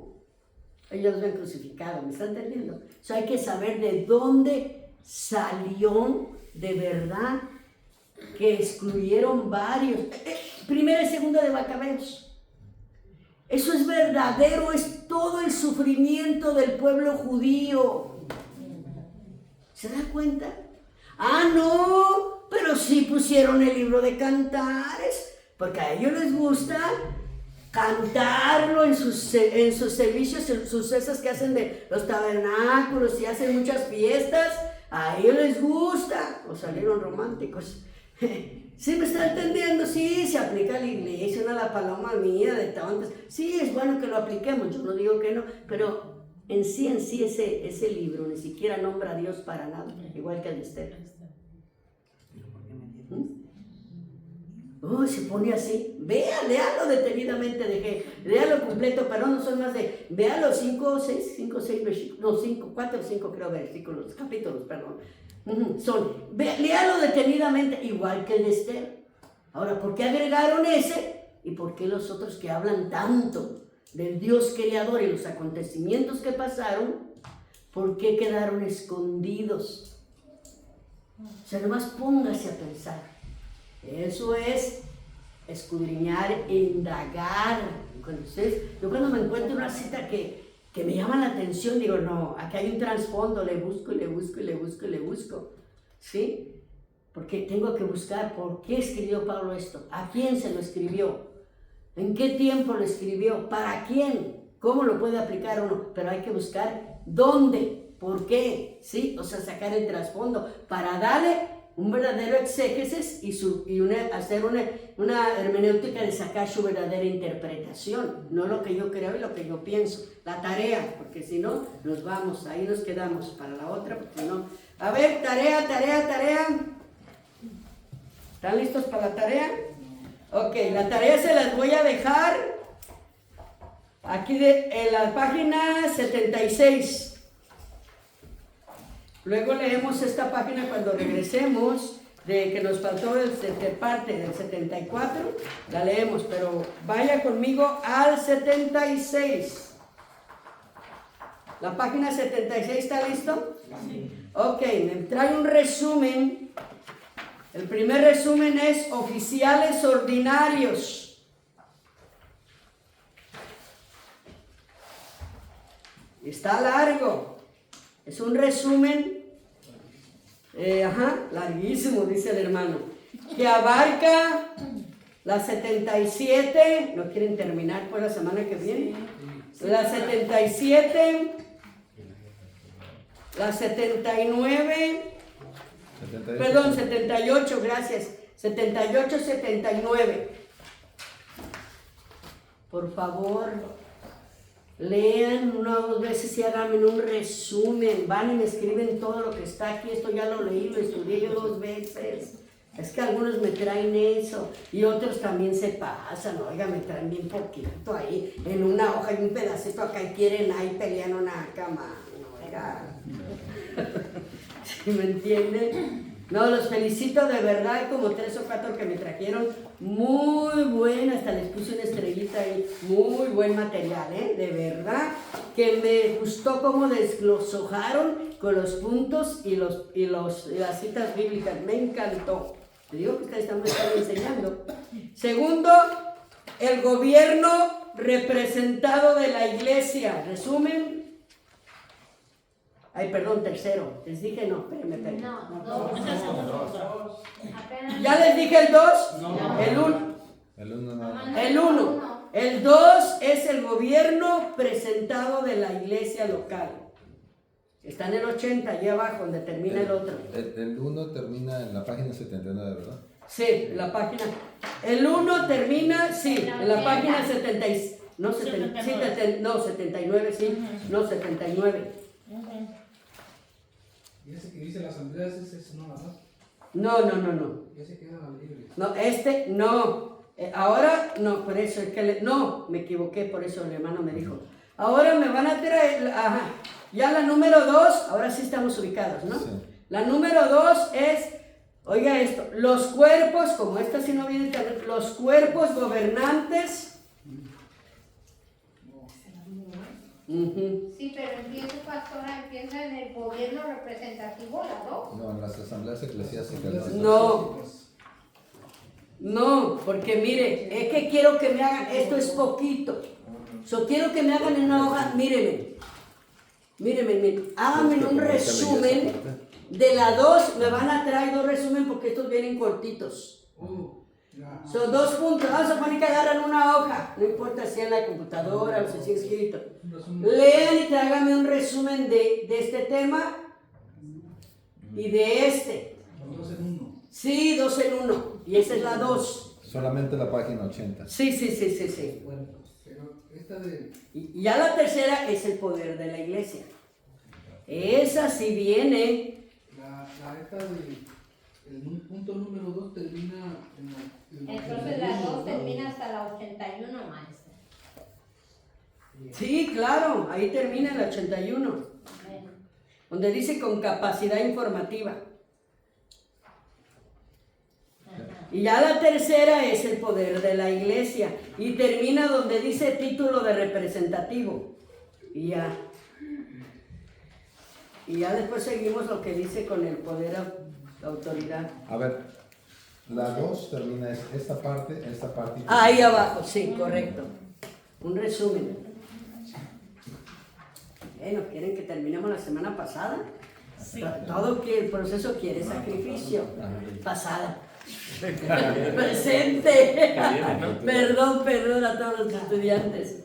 Ellos los ven crucificados, ¿me están entendiendo? O sea, hay que saber de dónde salió de verdad que excluyeron varios. Primera y segunda de Macabeos. Eso es verdadero, es todo el sufrimiento del pueblo judío. ¿Se da cuenta? Ah, no, pero sí pusieron el libro de Cantares, porque a ellos les gusta cantarlo en sus servicios, en sus cesas que hacen de los tabernáculos y hacen muchas fiestas, a ellos les gusta, o salieron románticos. ¿Sí me está entendiendo? Sí, se aplica a la iglesia, a la paloma mía de tantas. Sí, es bueno que lo apliquemos, yo no digo que no, pero en sí ese libro ni siquiera nombra a Dios para nada, igual que el de Esther. Oh, se pone así. Léalo detenidamente, léalo completo, pero no son más de, véalo 5 o 6 versículos, no, 4 o 5 creo versículos, capítulos, perdón. Léalo detenidamente, igual que el de Esther. Ahora, ¿por qué agregaron ese? ¿Y por qué los otros que hablan tanto del Dios creador y los acontecimientos que pasaron, por qué quedaron escondidos? O sea, nomás póngase a pensar. Eso es escudriñar e indagar. Yo cuando me encuentro una cita que me llama la atención, digo, no, aquí hay un trasfondo, le busco, ¿sí? Porque tengo que buscar por qué escribió Pablo esto, a quién se lo escribió, en qué tiempo lo escribió, para quién, cómo lo puede aplicar uno, pero hay que buscar dónde, por qué, ¿sí? O sea, sacar el trasfondo para darle un verdadero exégesis y hacer una hermenéutica de sacar su verdadera interpretación, no lo que yo creo y lo que yo pienso, la tarea, porque si no, nos vamos, ahí nos quedamos para la otra, porque no. A ver, tarea. ¿Están listos para la tarea? Ok, la tarea se las voy a dejar aquí en la página 76. Luego leemos esta página cuando regresemos, de que nos faltó de parte del 74, la leemos, pero vaya conmigo al 76. ¿La página 76 está listo? Sí. Ok, me trae un resumen. El primer resumen es oficiales ordinarios. Está largo. Es un resumen, larguísimo, dice el hermano, que abarca las 77, ¿no quieren terminar por la semana que viene? la 77, la 79, 78. perdón, 78, gracias. 78, 79. Por favor, lean una o dos veces y háganme un resumen. Van y me escriben todo lo que está aquí. Esto ya lo leí, lo estudié yo 2 veces. Es que algunos me traen eso y otros también se pasan. Oiga, me traen bien poquito ahí, en una hoja y un pedacito acá y quieren ahí pelear una cama. Oiga. ¿Sí me entienden? No, los felicito de verdad, hay como 3 o 4 que me trajeron muy buena, hasta les puse una estrellita ahí, muy buen material, de verdad, que me gustó cómo desglosaron con los puntos y las citas bíblicas, me encantó. Te digo que ustedes también están enseñando. Segundo, el gobierno representado de la iglesia, resumen. Ay, perdón, tercero. Les dije no, espérenme. No, dos. Apenas- ¿Ya les dije el 2? No. El 1. El 1 no. El 1. El 2 es el gobierno presentado de la iglesia local. Está en el 80, allí abajo, donde termina el otro. El 1 termina en la página 79, ¿verdad? Sí, la página. El 1 termina, sí, en la página 76. No, 79, sí. No, 79. Y ese que dice la asamblea, ese no, ¿verdad? No. Ese queda libre. No, no. Ahora, no, por eso es que no, me equivoqué, por eso el hermano me dijo. Ahora me van a traer, ya la número 2, ahora sí estamos ubicados, ¿no? Sí. La número 2 es, oiga esto, los cuerpos, como esta sí no viene, los cuerpos gobernantes. Sí, pero empieza, pastora, empieza en el gobierno representativo, la 2. No, en las asambleas eclesiásticas. No, porque mire, es que quiero que me hagan, esto es poquito. Quiero que me hagan en una hoja, mírenme, háganme un resumen de la 2, me van a traer 2 resúmenes porque estos vienen cortitos. Son 2 puntos, vamos a poner que agarran una hoja, no importa si en la computadora o si es escrito. Lean y tráiganme un resumen de este tema y de este. 2 en 1. Sí, 2 en 1, y esa es la 2. Solamente la página 80. Sí. Bueno, pero esta de... Y ya la tercera es el poder de la iglesia. Esa sí viene. Esta de... El punto número 2 termina en la... Entonces la 2 termina hasta la 81, maestra. Sí, claro, ahí termina el 81, donde dice con capacidad informativa. Y ya la tercera es el poder de la iglesia. Y termina donde dice título de representativo. Y ya después seguimos lo que dice con el poder, la autoridad. A ver, la 2 termina esta parte. Y Ahí abajo, sí, correcto. Un resumen. Bueno, ¿quieren que terminemos la semana pasada? Sí. Todo que el proceso quiere sacrificio. Pasada. Presente. Perdón a todos los estudiantes.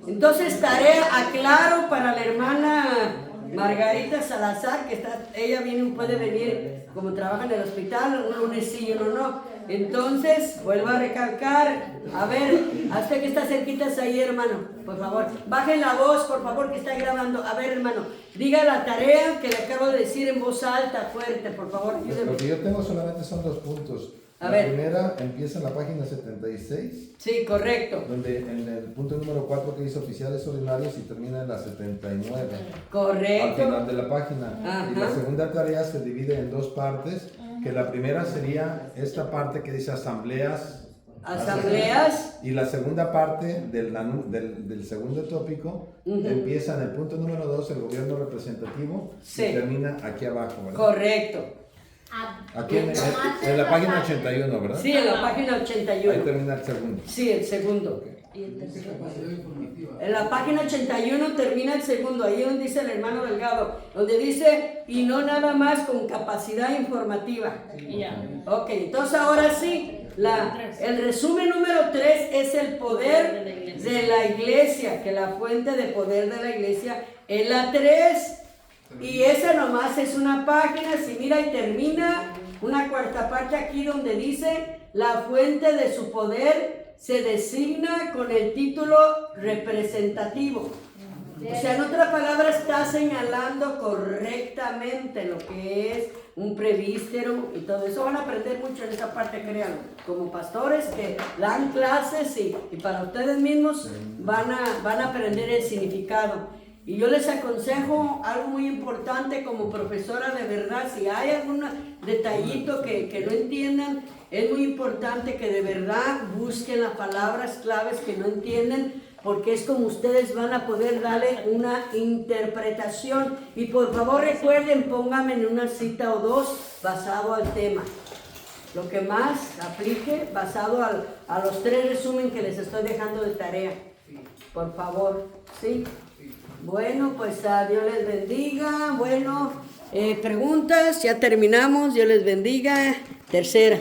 Entonces, tarea, aclaro para la hermana Margarita Salazar, que ella puede venir, como trabaja en el hospital, un lunes sí y uno no. Entonces, vuelvo a recalcar, a ver, a usted que está cerquitas ahí, hermano, por favor, bajen la voz, por favor, que está grabando. A ver, hermano, diga la tarea que le acabo de decir en voz alta, fuerte, por favor. Lo que yo tengo solamente son 2 puntos. A La ver. primera empieza en la página 76. Sí, correcto. Donde en el punto número 4 que dice oficiales ordinarios y termina en la 79. Correcto. Al final de la página. Ajá. Y la segunda tarea se divide en 2 partes, que la primera sería esta parte que dice asambleas. Y la segunda parte del segundo tópico empieza en el punto número 2, el gobierno representativo, sí, y termina aquí abajo, ¿verdad? Correcto. Aquí en la página 81, ¿verdad? Sí, en la página 81. Ahí termina el segundo. Sí, el segundo. Okay. Y el tercero. En la página 81 termina el segundo, ahí donde dice el hermano Delgado, donde dice, y no nada más con capacidad informativa. Ya. Ok, entonces ahora sí, El resumen número 3 es el poder de la iglesia, que la fuente de poder de la iglesia es la 3. Y esa nomás es una página, si mira y termina una cuarta parte aquí donde dice la fuente de su poder se designa con el título representativo. O sea, en otras palabras, está señalando correctamente lo que es un presbítero y todo eso. Van a aprender mucho en esa parte, créanlo. Como pastores que dan clases y para ustedes mismos van a aprender el significado. Y yo les aconsejo algo muy importante como profesora, de verdad, si hay algún detallito que no entiendan, es muy importante que de verdad busquen las palabras claves que no entienden, porque es como ustedes van a poder darle una interpretación. Y por favor recuerden, pónganme en una cita o dos basado al tema. Lo que más aplique basado a los 3 resúmenes que les estoy dejando de tarea. Por favor, ¿sí? Bueno, pues Dios les bendiga. Bueno, preguntas, ya terminamos. Dios les bendiga. Tercera.